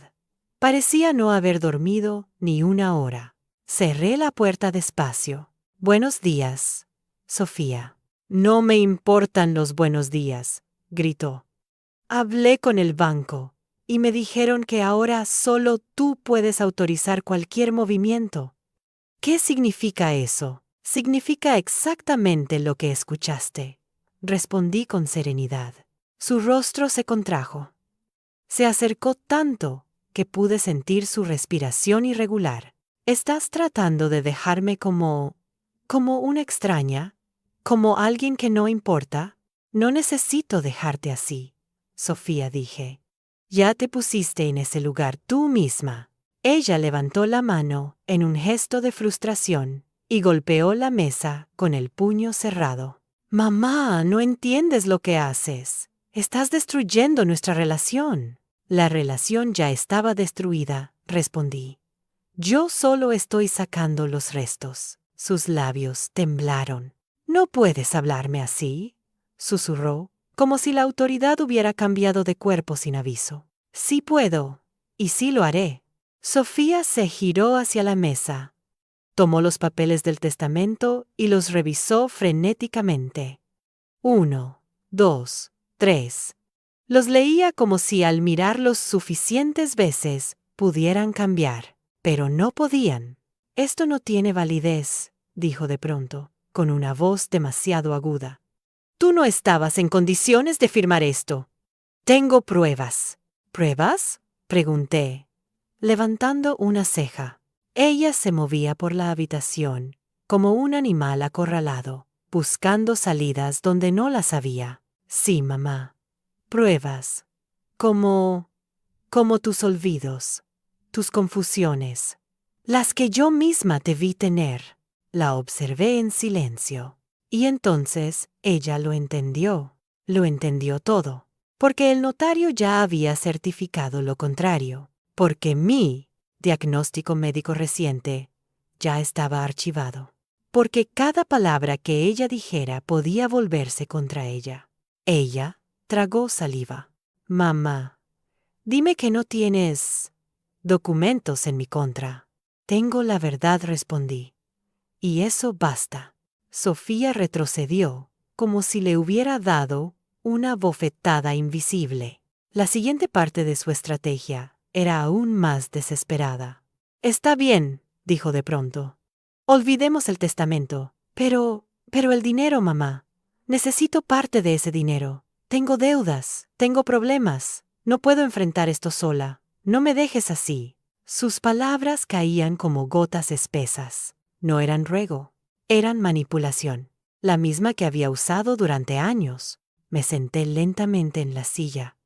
Parecía no haber dormido ni una hora. Cerré la puerta despacio. «Buenos días, Sofía». «No me importan los buenos días», gritó. «Hablé con el banco y me dijeron que ahora solo tú puedes autorizar cualquier movimiento». «¿Qué significa eso?». «Significa exactamente lo que escuchaste», respondí con serenidad. Su rostro se contrajo. Se acercó tanto que pude sentir su respiración irregular. «¿Estás tratando de dejarme como una extraña? ¿Como alguien que no importa?» «No necesito dejarte así», Sofía, dije. «Ya te pusiste en ese lugar tú misma». Ella levantó la mano en un gesto de frustración y golpeó la mesa con el puño cerrado. «Mamá, no entiendes lo que haces. Estás destruyendo nuestra relación». «La relación ya estaba destruida», respondí. «Yo solo estoy sacando los restos». Sus labios temblaron. «No puedes hablarme así», susurró, como si la autoridad hubiera cambiado de cuerpo sin aviso. «Sí puedo, y sí lo haré». Sofía se giró hacia la mesa. Tomó los papeles del testamento y los revisó frenéticamente. 1, 2, 3. Los leía como si al mirarlos suficientes veces pudieran cambiar, pero no podían. «Esto no tiene validez», dijo de pronto, con una voz demasiado aguda. «Tú no estabas en condiciones de firmar esto». «Tengo pruebas». «¿Pruebas?», pregunté, levantando una ceja. Ella se movía por la habitación, como un animal acorralado, buscando salidas donde no las había. «Sí, mamá. Pruebas. Como tus olvidos, tus confusiones. Las que yo misma te vi tener». La observé en silencio. Y entonces ella lo entendió todo. Porque el notario ya había certificado lo contrario. Porque mi diagnóstico médico reciente ya estaba archivado. porque cada palabra que ella dijera podía volverse contra ella. Ella tragó saliva. Mamá, dime que no tienes documentos en mi contra. Tengo la verdad, respondí. Y eso basta. Sofía retrocedió, como si le hubiera dado una bofetada invisible. La siguiente parte de su estrategia era aún más desesperada. Está bien, dijo de pronto. Olvidemos el testamento. Pero el dinero, mamá. Necesito parte de ese dinero. Tengo deudas, tengo problemas. No puedo enfrentar esto sola. No me dejes así. Sus palabras caían como gotas espesas. No eran ruego, eran manipulación, la misma que había usado durante años. Me senté lentamente en la silla.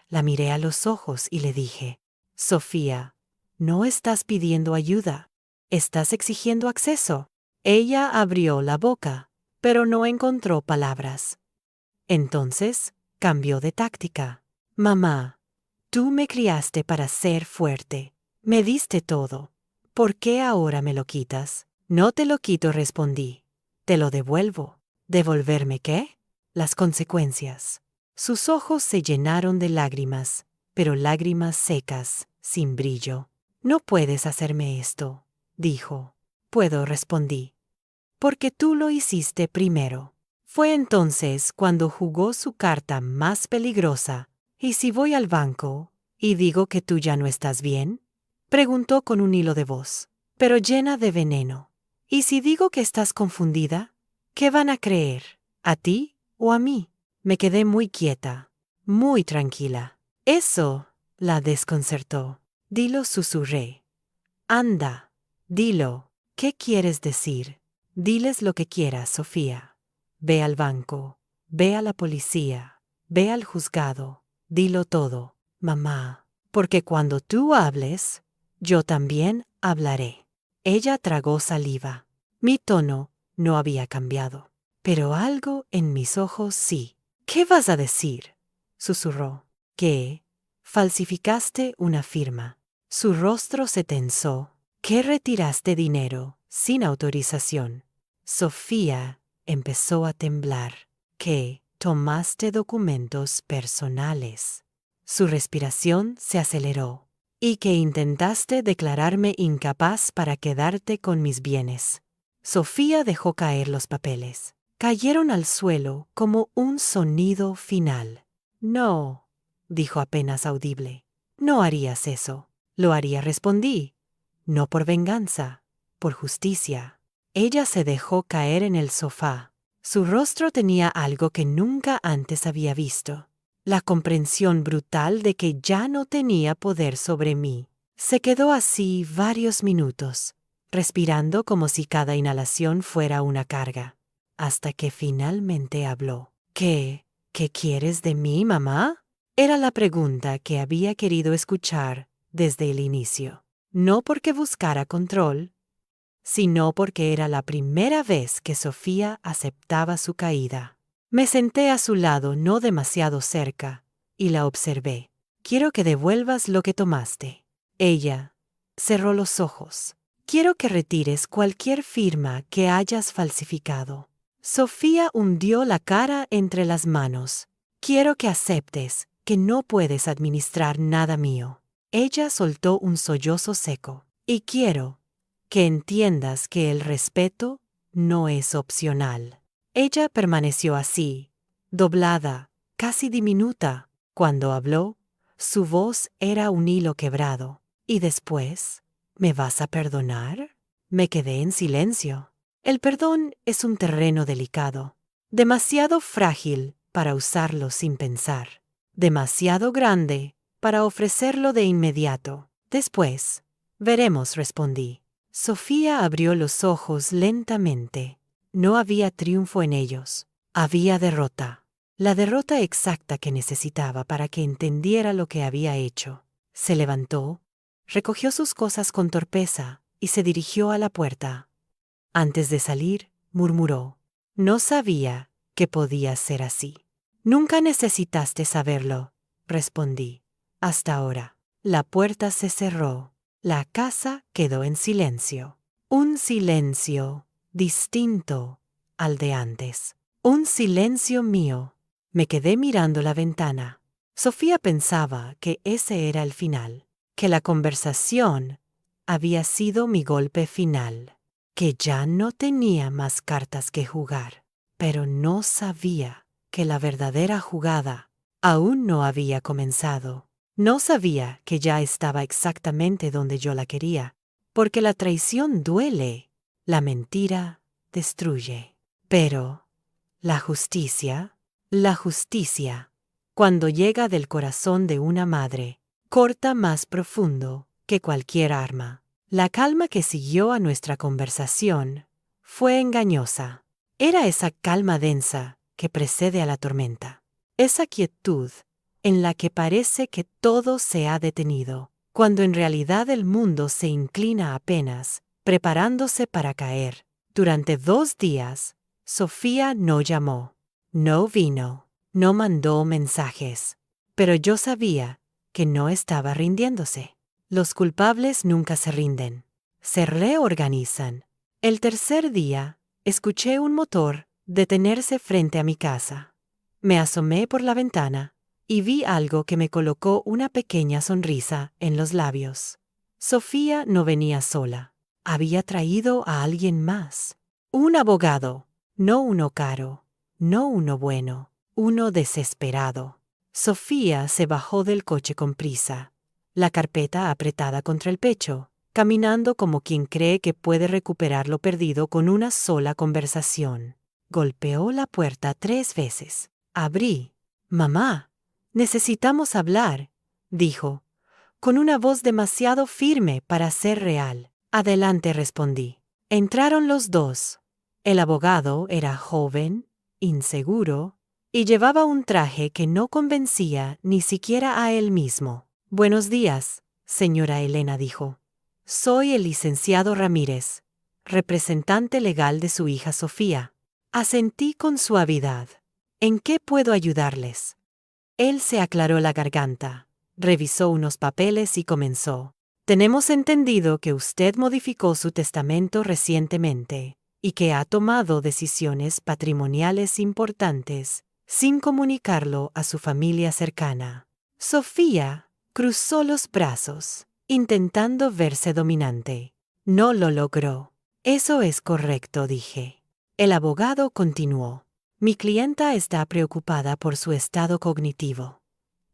La miré a los ojos y le dije, Sofía, no estás pidiendo ayuda, estás exigiendo acceso. Ella abrió la boca, pero no encontró palabras. Entonces, cambió de táctica. Mamá, tú me criaste para ser fuerte. Me diste todo. ¿Por qué ahora me lo quitas? No te lo quito, respondí. Te lo devuelvo. ¿Devolverme qué? Las consecuencias. Sus ojos se llenaron de lágrimas, pero lágrimas secas, sin brillo. No puedes hacerme esto, dijo. Puedo, respondí. Porque tú lo hiciste primero. Fue entonces cuando jugó su carta más peligrosa. ¿Y si voy al banco y digo que tú ya no estás bien? Preguntó con un hilo de voz, pero llena de veneno. ¿Y si digo que estás confundida? ¿Qué van a creer? ¿A ti o a mí? Me quedé muy quieta, muy tranquila. Eso la desconcertó. Dilo, susurré. Anda, dilo. ¿Qué quieres decir? Diles lo que quieras, Sofía. Ve al banco, ve a la policía, ve al juzgado, dilo todo, mamá, porque cuando tú hables, yo también hablaré. Ella tragó saliva. Mi tono no había cambiado, pero algo en mis ojos sí. ¿Qué vas a decir? Susurró. Que falsificaste una firma. Su rostro se tensó. Que retiraste dinero sin autorización. Sofía empezó a temblar. Que tomaste documentos personales. Su respiración se aceleró. Y que intentaste declararme incapaz para quedarte con mis bienes. Sofía dejó caer los papeles. Cayeron al suelo como un sonido final. No, dijo apenas audible. No harías eso. Lo haría, respondí. No por venganza, por justicia. Ella se dejó caer en el sofá. Su rostro tenía algo que nunca antes había visto. La comprensión brutal de que ya no tenía poder sobre mí. Se quedó así varios minutos, respirando como si cada inhalación fuera una carga, hasta que finalmente habló. ¿Qué quieres de mí, mamá? Era la pregunta que había querido escuchar desde el inicio. No porque buscara control, sino porque era la primera vez que Sofía aceptaba su caída. Me senté a su lado no demasiado cerca y la observé. Quiero que devuelvas lo que tomaste. Ella cerró los ojos. Quiero que retires cualquier firma que hayas falsificado. Sofía hundió la cara entre las manos. Quiero que aceptes que no puedes administrar nada mío. Ella soltó un sollozo seco. Y quiero que entiendas que el respeto no es opcional. Ella permaneció así, doblada, casi diminuta. Cuando habló, su voz era un hilo quebrado. ¿Y después? ¿Me vas a perdonar? Me quedé en silencio. El perdón es un terreno delicado, demasiado frágil para usarlo sin pensar, demasiado grande para ofrecerlo de inmediato. Después, veremos, respondí. Sofía abrió los ojos lentamente. No había triunfo en ellos. Había derrota. La derrota exacta que necesitaba para que entendiera lo que había hecho. Se levantó, recogió sus cosas con torpeza y se dirigió a la puerta. Antes de salir, murmuró. No sabía que podía ser así. Nunca necesitaste saberlo, respondí. Hasta ahora. La puerta se cerró. La casa quedó en silencio. Un silencio distinto al de antes. Un silencio mío. Me quedé mirando la ventana. Sofía pensaba que ese era el final, que la conversación había sido mi golpe final, que ya no tenía más cartas que jugar, pero no sabía que la verdadera jugada aún no había comenzado. No sabía que ya estaba exactamente donde yo la quería, porque la traición duele, la mentira destruye. Pero la justicia, cuando llega del corazón de una madre, corta más profundo que cualquier arma. La calma que siguió a nuestra conversación fue engañosa. Era esa calma densa que precede a la tormenta. Esa quietud en la que parece que todo se ha detenido, cuando en realidad el mundo se inclina apenas, preparándose para caer. Durante 2 días, Sofía no llamó, no vino, no mandó mensajes, pero yo sabía que no estaba rindiéndose. Los culpables nunca se rinden, se reorganizan. El tercer día, escuché un motor detenerse frente a mi casa. Me asomé por la ventana y vi algo que me colocó una pequeña sonrisa en los labios. Sofía no venía sola. Había traído a alguien más. Un abogado, no uno caro, no uno bueno, uno desesperado. Sofía se bajó del coche con prisa, la carpeta apretada contra el pecho, caminando como quien cree que puede recuperar lo perdido con una sola conversación. Golpeó la puerta 3 veces. Abrí. «Mamá, necesitamos hablar», dijo, con una voz demasiado firme para ser real. «Adelante», respondí. Entraron los dos. El abogado era joven, inseguro, y llevaba un traje que no convencía ni siquiera a él mismo. «Buenos días, señora Elena», dijo. «Soy el licenciado Ramírez, representante legal de su hija Sofía». Asentí con suavidad. «¿En qué puedo ayudarles?». Él se aclaró la garganta, revisó unos papeles y comenzó. «Tenemos entendido que usted modificó su testamento recientemente y que ha tomado decisiones patrimoniales importantes sin comunicarlo a su familia cercana». Sofía cruzó los brazos, intentando verse dominante. No lo logró. «Eso es correcto», dije. El abogado continuó. «Mi clienta está preocupada por su estado cognitivo.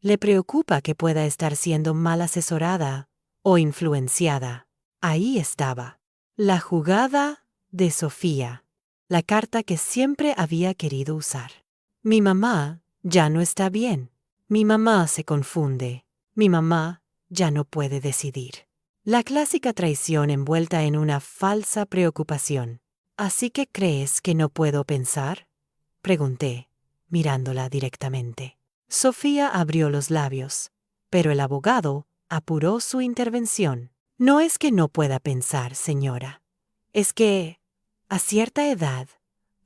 Le preocupa que pueda estar siendo mal asesorada o influenciada». Ahí estaba. La jugada de Sofía. La carta que siempre había querido usar. Mi mamá ya no está bien. Mi mamá se confunde. Mi mamá ya no puede decidir. La clásica traición envuelta en una falsa preocupación. «¿Así que crees que no puedo pensar?», pregunté, mirándola directamente. Sofía abrió los labios, pero el abogado apuró su intervención. «No es que no pueda pensar, señora. Es que, a cierta edad,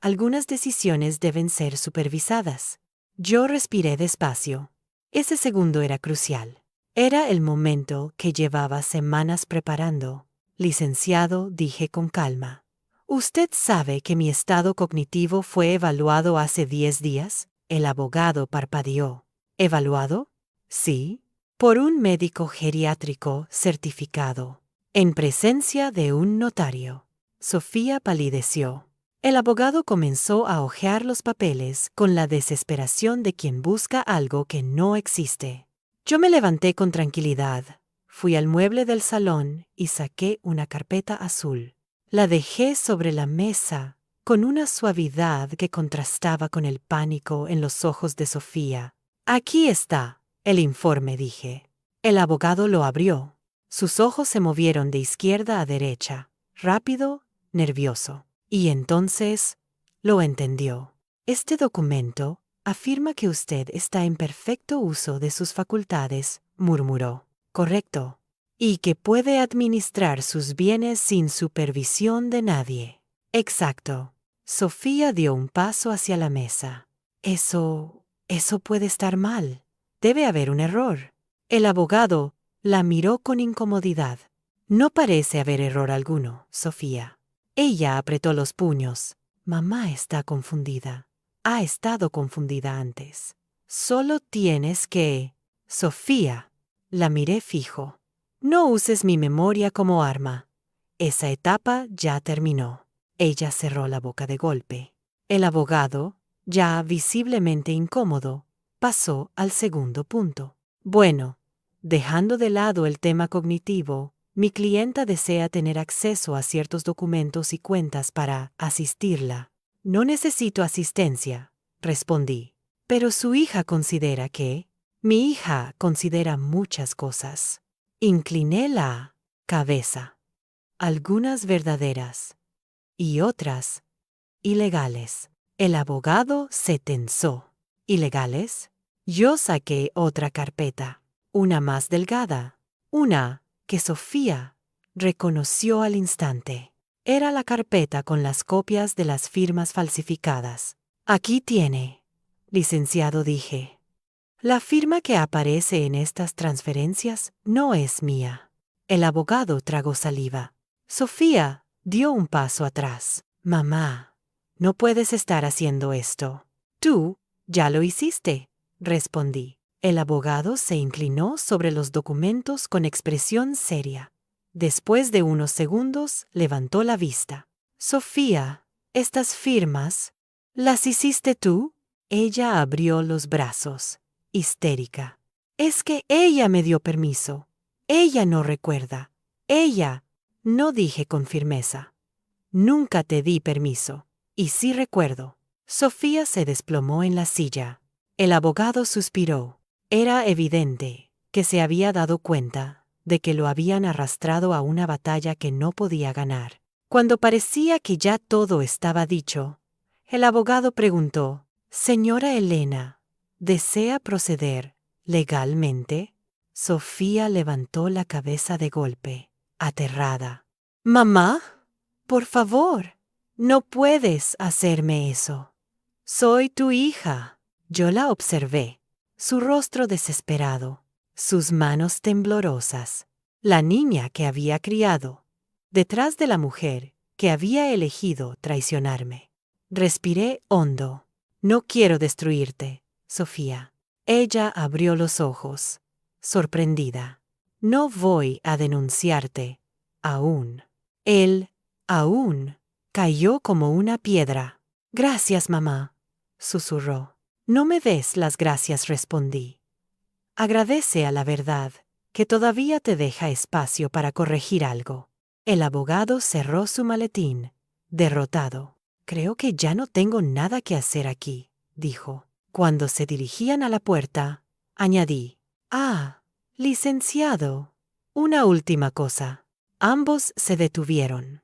algunas decisiones deben ser supervisadas». Yo respiré despacio. Ese segundo era crucial. Era el momento que llevaba semanas preparando. «Licenciado», dije con calma. «¿Usted sabe que mi estado cognitivo fue evaluado hace 10 días?» El abogado parpadeó. «¿Evaluado?» «Sí, por un médico geriátrico certificado, en presencia de un notario». Sofía palideció. El abogado comenzó a hojear los papeles con la desesperación de quien busca algo que no existe. Yo me levanté con tranquilidad, fui al mueble del salón y saqué una carpeta azul. La dejé sobre la mesa con una suavidad que contrastaba con el pánico en los ojos de Sofía. «Aquí está el informe», dije. El abogado lo abrió. Sus ojos se movieron de izquierda a derecha, rápido, nervioso. Y entonces lo entendió. «Este documento afirma que usted está en perfecto uso de sus facultades», murmuró. «Correcto. Y que puede administrar sus bienes sin supervisión de nadie». «Exacto». Sofía dio un paso hacia la mesa. Eso puede estar mal. Debe haber un error». El abogado la miró con incomodidad. «No parece haber error alguno, Sofía. Ella apretó los puños. Mamá está confundida. Ha estado confundida antes. Solo tienes que... Sofía. La miré fijo. No uses mi memoria como arma. Esa etapa ya terminó. Ella cerró la boca de golpe. El abogado, ya visiblemente incómodo, pasó al segundo punto. Bueno, dejando de lado el tema cognitivo, mi clienta desea tener acceso a ciertos documentos y cuentas para asistirla. No necesito asistencia, respondí. Pero su hija considera que... Mi hija considera muchas cosas. Incliné la cabeza. Algunas verdaderas y otras ilegales. El abogado se tensó. ¿Ilegales? Yo saqué otra carpeta, una más delgada, una que Sofía reconoció al instante. Era la carpeta con las copias de las firmas falsificadas. Aquí tiene, licenciado, dije. La firma que aparece en estas transferencias no es mía. El abogado tragó saliva. Sofía dio un paso atrás. Mamá, no puedes estar haciendo esto. Tú ya lo hiciste, respondí. El abogado se inclinó sobre los documentos con expresión seria. Después de unos segundos, levantó la vista. Sofía, estas firmas, ¿las hiciste tú? Ella abrió los brazos, histérica. Es que ella me dio permiso. Ella no recuerda. Ella. No, dije con firmeza. Nunca te di permiso. Y sí recuerdo. Sofía se desplomó en la silla. El abogado suspiró. Era evidente que se había dado cuenta de que lo habían arrastrado a una batalla que no podía ganar. Cuando parecía que ya todo estaba dicho, el abogado preguntó: «Señora Elena, ¿desea proceder legalmente?» Sofía levantó la cabeza de golpe, aterrada. «Mamá, por favor, no puedes hacerme eso. Soy tu hija». Yo la observé, su rostro desesperado, sus manos temblorosas, la niña que había criado, detrás de la mujer que había elegido traicionarme. Respiré hondo. «No quiero destruirte, Sofía». Ella abrió los ojos, sorprendida. «No voy a denunciarte, aún». Él, aún, cayó como una piedra. «Gracias, mamá», susurró. «No me des las gracias», respondí. «Agradece a la verdad, que todavía te deja espacio para corregir algo». El abogado cerró su maletín, derrotado. «Creo que ya no tengo nada que hacer aquí», dijo. Cuando se dirigían a la puerta, añadí: «Ah, licenciado, una última cosa». Ambos se detuvieron.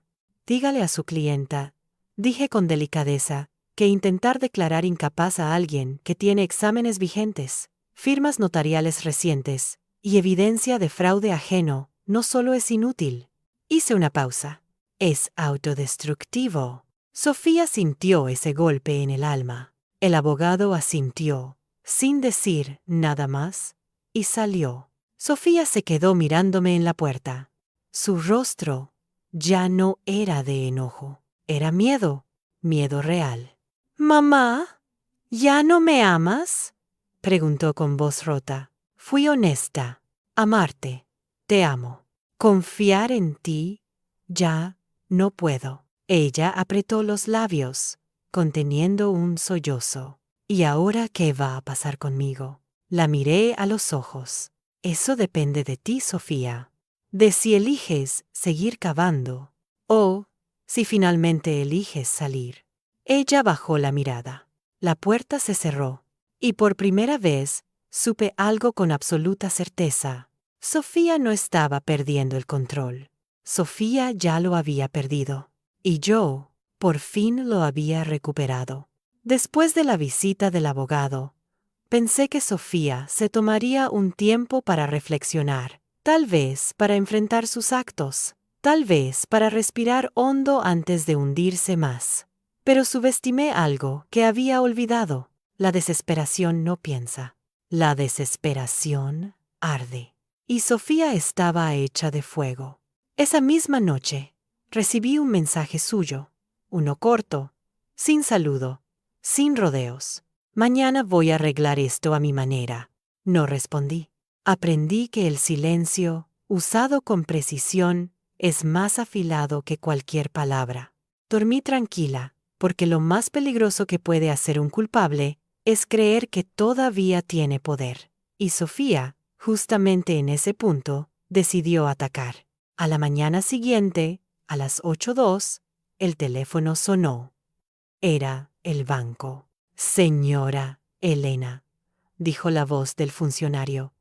«Dígale a su clienta», dije con delicadeza, «que intentar declarar incapaz a alguien que tiene exámenes vigentes, firmas notariales recientes y evidencia de fraude ajeno no solo es inútil». Hice una pausa. «Es autodestructivo». Sofía sintió ese golpe en el alma. El abogado asintió, sin decir nada más, y salió. Sofía se quedó mirándome en la puerta. Su rostro ya no era de enojo, era miedo, miedo real. «Mamá, ¿ya no me amas?», preguntó con voz rota. «Fui honesta. Amarte. Te amo. Confiar en ti, ya no puedo». Ella apretó los labios, conteniendo un sollozo. «¿Y ahora qué va a pasar conmigo?». La miré a los ojos. «Eso depende de ti, Sofía. De si eliges seguir cavando o si finalmente eliges salir». Ella bajó la mirada. La puerta se cerró, y por primera vez supe algo con absoluta certeza. Sofía no estaba perdiendo el control. Sofía ya lo había perdido. Y yo, por fin, lo había recuperado. Después de la visita del abogado, pensé que Sofía se tomaría un tiempo para reflexionar, tal vez para enfrentar sus actos, tal vez para respirar hondo antes de hundirse más. Pero subestimé algo que había olvidado. La desesperación no piensa. La desesperación arde. Y Sofía estaba hecha de fuego. Esa misma noche, Recibí un mensaje suyo, uno corto, sin saludo, sin rodeos. Mañana voy a arreglar esto a mi manera. No respondí. Aprendí que el silencio, usado con precisión, es más afilado que cualquier palabra. Dormí tranquila, porque lo más peligroso que puede hacer un culpable es creer que todavía tiene poder. Y Sofía, justamente en ese punto, decidió atacar. A la mañana siguiente, a las 8:02, el teléfono sonó. Era el banco. Señora Elena, dijo la voz del funcionario.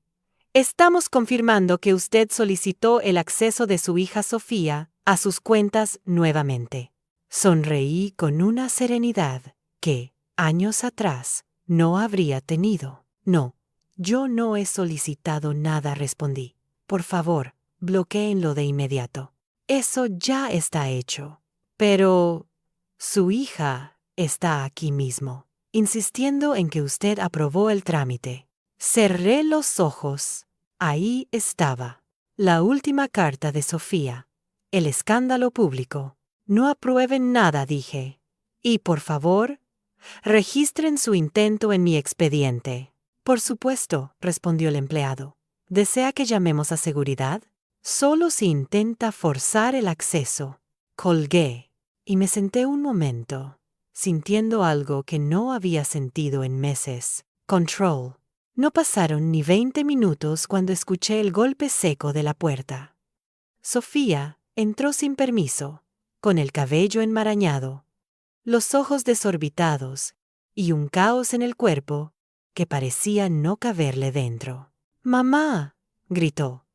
Estamos confirmando que usted solicitó el acceso de su hija Sofía a sus cuentas nuevamente. Sonreí con una serenidad que, años atrás, no habría tenido. No, yo no he solicitado nada, respondí. Por favor, bloquéenlo de inmediato. Eso ya está hecho. Pero su hija está aquí mismo, insistiendo en que usted aprobó el trámite. Cerré los ojos. Ahí estaba. La última carta de Sofía. El escándalo público. No aprueben nada, dije. Y, por favor, registren su intento en mi expediente. Por supuesto, respondió el empleado. ¿Desea que llamemos a seguridad? Solo si intenta forzar el acceso. Colgué y me senté un momento, sintiendo algo que no había sentido en meses. Control. No pasaron ni 20 minutos cuando escuché el golpe seco de la puerta. Sofía entró sin permiso, con el cabello enmarañado, los ojos desorbitados y un caos en el cuerpo que parecía no caberle dentro. «¡Mamá!», gritó.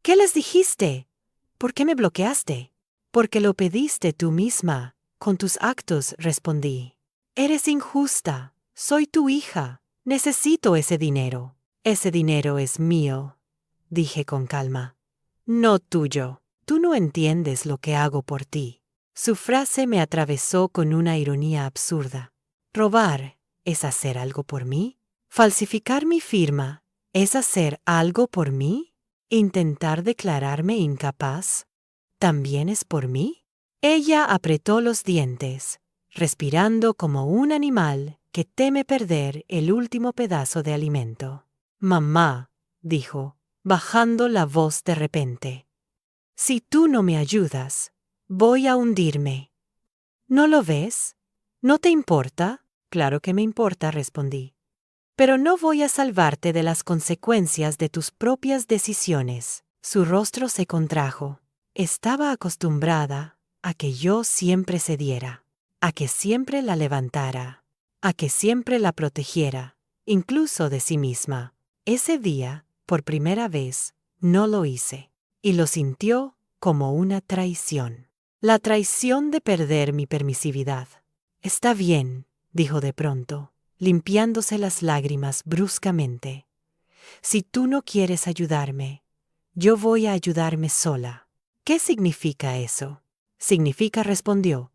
«¿Qué les dijiste? ¿Por qué me bloqueaste?» «Porque lo pediste tú misma, con tus actos», respondí. «Eres injusta. Soy tu hija. Necesito ese dinero». «Ese dinero es mío», dije con calma. «No tuyo. Tú no entiendes lo que hago por ti». Su frase me atravesó con una ironía absurda. ¿Robar es hacer algo por mí? ¿Falsificar mi firma es hacer algo por mí? ¿Intentar declararme incapaz también es por mí? Ella apretó los dientes, respirando como un animal que teme perder el último pedazo de alimento. «Mamá», dijo, bajando la voz de repente, «si tú no me ayudas, voy a hundirme». «¿No lo ves? ¿No te importa?» «Claro que me importa», respondí. «Pero no voy a salvarte de las consecuencias de tus propias decisiones». Su rostro se contrajo. Estaba acostumbrada a que yo siempre cediera, a que siempre la levantara, a que siempre la protegiera, incluso de sí misma. Ese día, por primera vez, no lo hice, y lo sintió como una traición. La traición de perder mi permisividad. «Está bien», dijo de pronto, limpiándose las lágrimas bruscamente. «Si tú no quieres ayudarme, yo voy a ayudarme sola». «¿Qué significa eso?» «Significa», respondió,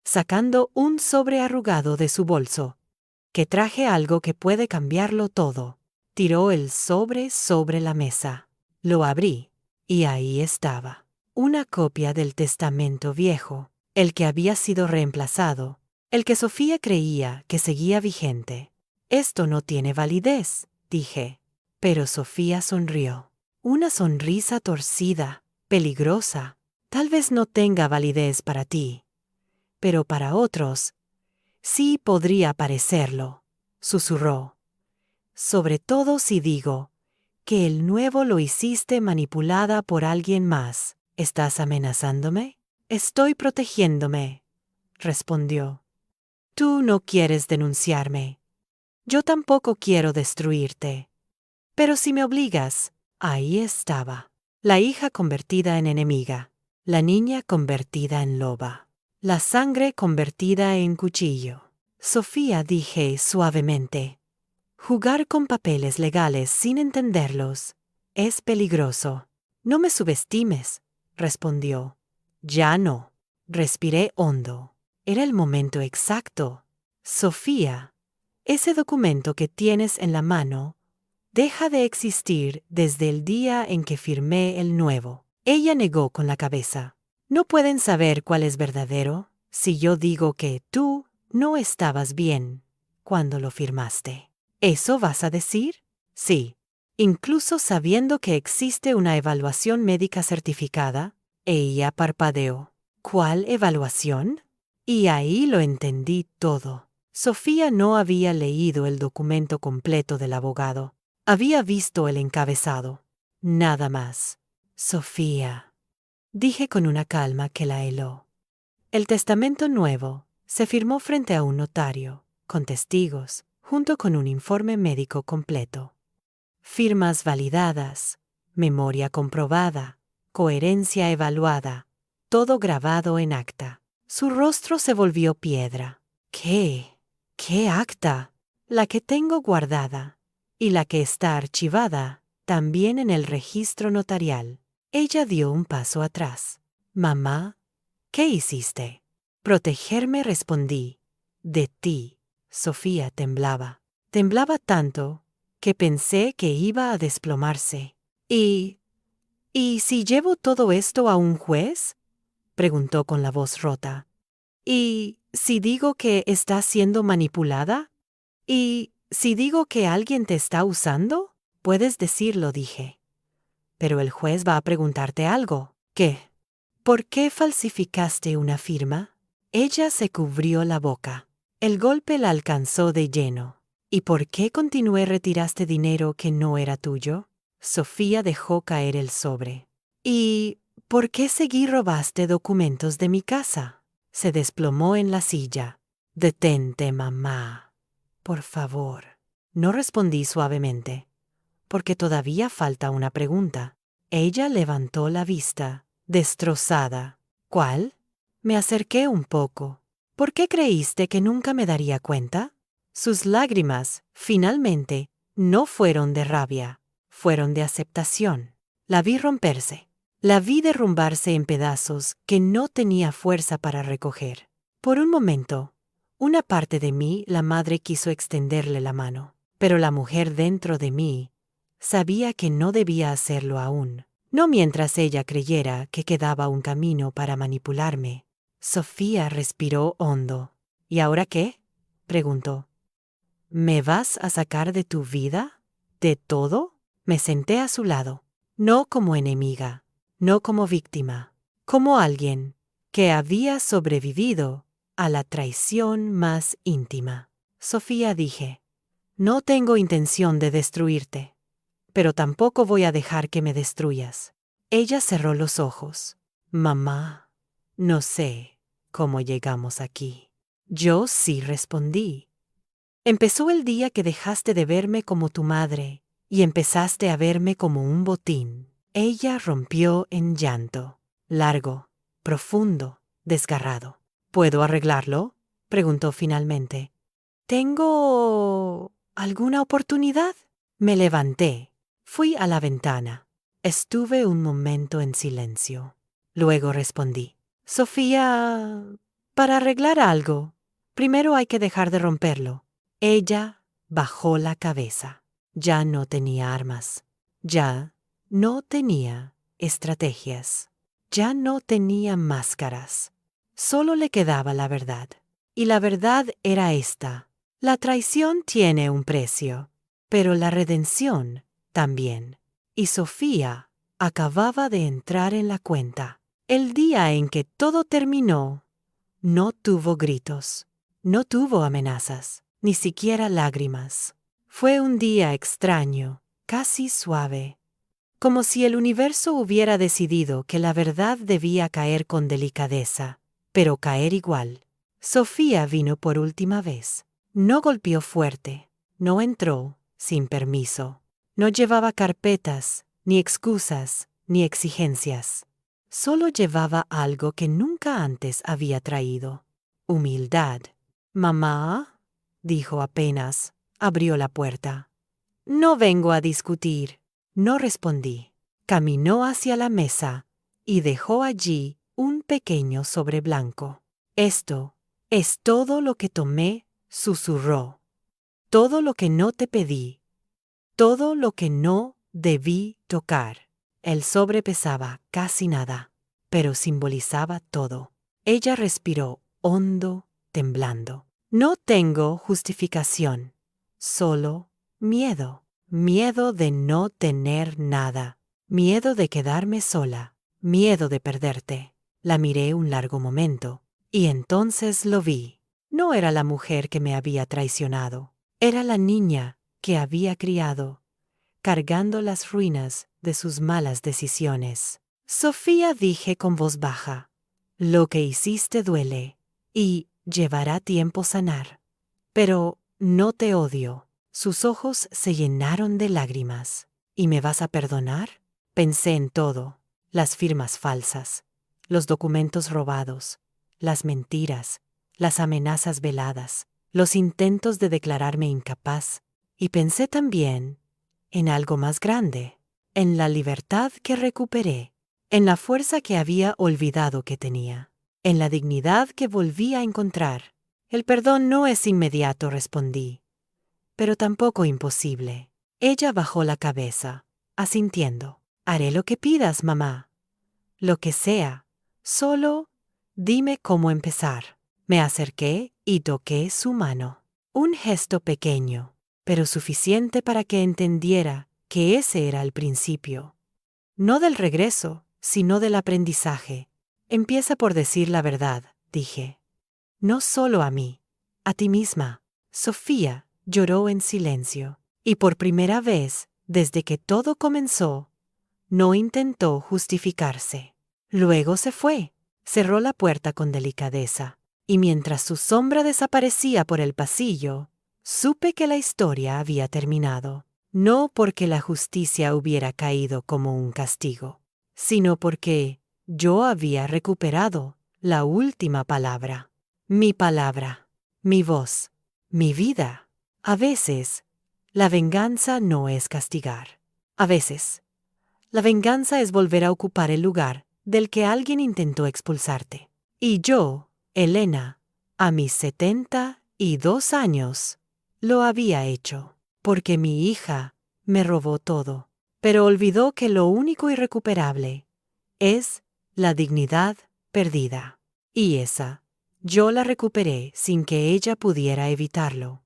sacando un sobre arrugado de su bolso, «que traje algo que puede cambiarlo todo». Tiró el sobre la mesa. Lo abrí, y ahí estaba. Una copia del testamento viejo, el que había sido reemplazado, el que Sofía creía que seguía vigente. «Esto no tiene validez», dije. Pero Sofía sonrió. Una sonrisa torcida, peligrosa. «Tal vez no tenga validez para ti, pero para otros sí podría parecerlo», susurró. «Sobre todo si digo que el nuevo lo hiciste manipulada por alguien más». «¿Estás amenazándome?» «Estoy protegiéndome», respondió. «Tú no quieres denunciarme. Yo tampoco quiero destruirte. Pero si me obligas», ahí estaba. La hija convertida en enemiga. La niña convertida en loba. La sangre convertida en cuchillo. «Sofía», dije suavemente, «jugar con papeles legales sin entenderlos es peligroso». «No me subestimes», respondió. «Ya no». Respiré hondo. Era el momento exacto. «Sofía, ese documento que tienes en la mano deja de existir desde el día en que firmé el nuevo». Ella negó con la cabeza. No pueden saber cuál es verdadero si yo digo que tú no estabas bien cuando lo firmaste. ¿Eso vas a decir? Sí. Incluso sabiendo que existe una evaluación médica certificada, ella parpadeó. ¿Cuál evaluación? Y ahí lo entendí todo. Sofía no había leído el documento completo del abogado. Había visto el encabezado. Nada más. Sofía, dije con una calma que la heló. El testamento nuevo se firmó frente a un notario, con testigos, junto con un informe médico completo. Firmas validadas, memoria comprobada, coherencia evaluada, todo grabado en acta. Su rostro se volvió piedra. ¿Qué? ¿Qué acta? La que tengo guardada y la que está archivada también en el registro notarial. Ella dio un paso atrás. Mamá, ¿qué hiciste? Protegerme, respondí. De ti. Sofía temblaba. Temblaba tanto que pensé que iba a desplomarse. ¿Y si llevo todo esto a un juez? Preguntó con la voz rota. ¿Y si digo que estás siendo manipulada? ¿Y si digo que alguien te está usando? Puedes decirlo, dije. Pero el juez va a preguntarte algo. ¿Qué? ¿Por qué falsificaste una firma? Ella se cubrió la boca. El golpe la alcanzó de lleno. ¿Y por qué continué retiraste dinero que no era tuyo? Sofía dejó caer el sobre. ¿Y por qué seguí robaste documentos de mi casa? Se desplomó en la silla. Detente, mamá. Por favor. No respondí suavemente, porque todavía falta una pregunta. Ella levantó la vista, destrozada. ¿Cuál? Me acerqué un poco. ¿Por qué creíste que nunca me daría cuenta? Sus lágrimas, finalmente, no fueron de rabia, fueron de aceptación. La vi romperse. La vi derrumbarse en pedazos que no tenía fuerza para recoger. Por un momento, una parte de mí, la madre, quiso extenderle la mano, pero la mujer dentro de mí sabía que no debía hacerlo aún, no mientras ella creyera que quedaba un camino para manipularme. Sofía respiró hondo. ¿Y ahora qué? Preguntó. ¿Me vas a sacar de tu vida? ¿De todo? Me senté a su lado, no como enemiga, no como víctima, como alguien que había sobrevivido a la traición más íntima. Sofía, dije, no tengo intención de destruirte, pero tampoco voy a dejar que me destruyas. Ella cerró los ojos. Mamá, no sé cómo llegamos aquí. Yo sí respondí. Empezó el día que dejaste de verme como tu madre y empezaste a verme como un botín. Ella rompió en llanto, largo, profundo, desgarrado. ¿Puedo arreglarlo? Preguntó finalmente. ¿Tengo alguna oportunidad? Me levanté. Fui a la ventana. Estuve un momento en silencio. Luego respondí. Sofía, para arreglar algo, primero hay que dejar de romperlo. Ella bajó la cabeza. Ya no tenía armas. Ya no tenía estrategias. Ya no tenía máscaras. Solo le quedaba la verdad. Y la verdad era esta. La traición tiene un precio, pero la redención también. Y Sofía acababa de entrar en la cuenta. El día en que todo terminó, no tuvo gritos, no tuvo amenazas, ni siquiera lágrimas. Fue un día extraño, casi suave, como si el universo hubiera decidido que la verdad debía caer con delicadeza, pero caer igual. Sofía vino por última vez. No golpeó fuerte, no entró sin permiso, no llevaba carpetas, ni excusas, ni exigencias. Solo llevaba algo que nunca antes había traído: humildad. «Mamá», dijo apenas abrió la puerta. «No vengo a discutir». No respondí. Caminó hacia la mesa y dejó allí un pequeño sobre blanco. «Esto es todo lo que tomé», susurró. «Todo lo que no te pedí. Todo lo que no debí tocar». El sobre pesaba casi nada. pero simbolizaba todo. Ella respiró hondo, temblando. No tengo justificación, solo miedo. Miedo de no tener nada. Miedo de quedarme sola. Miedo de perderte. La miré un largo momento, y entonces lo vi. No era la mujer que me había traicionado. Era la niña que había criado, cargando las ruinas de sus malas decisiones. Sofía, dije con voz baja, lo que hiciste duele, y llevará tiempo sanar. Pero no te odio. Sus ojos se llenaron de lágrimas. ¿Y me vas a perdonar? Pensé en todo, las firmas falsas, los documentos robados, las mentiras, las amenazas veladas, los intentos de declararme incapaz, y pensé también en algo más grande, en la libertad que recuperé, en la fuerza que había olvidado que tenía, en la dignidad que volví a encontrar. El perdón no es inmediato, respondí, pero tampoco imposible. Ella bajó la cabeza, asintiendo. Haré lo que pidas, mamá. Lo que sea. Solo dime cómo empezar. Me acerqué y toqué su mano. Un gesto pequeño, pero suficiente para que entendiera que ese era el principio. No del regreso, sino del aprendizaje. Empieza por decir la verdad, dije. No solo a mí, a ti misma. Sofía lloró en silencio, y por primera vez, desde que todo comenzó, no intentó justificarse. Luego se fue, cerró la puerta con delicadeza, y mientras su sombra desaparecía por el pasillo, supe que la historia había terminado. No porque la justicia hubiera caído como un castigo, sino porque yo había recuperado la última palabra. Mi palabra, mi voz, mi vida. A veces, la venganza no es castigar. A veces, la venganza es volver a ocupar el lugar del que alguien intentó expulsarte. Y yo, Elena, a mis 72 años, lo había hecho, porque mi hija me robó todo, pero olvidó que lo único irrecuperable es la dignidad perdida. Y esa, yo la recuperé sin que ella pudiera evitarlo.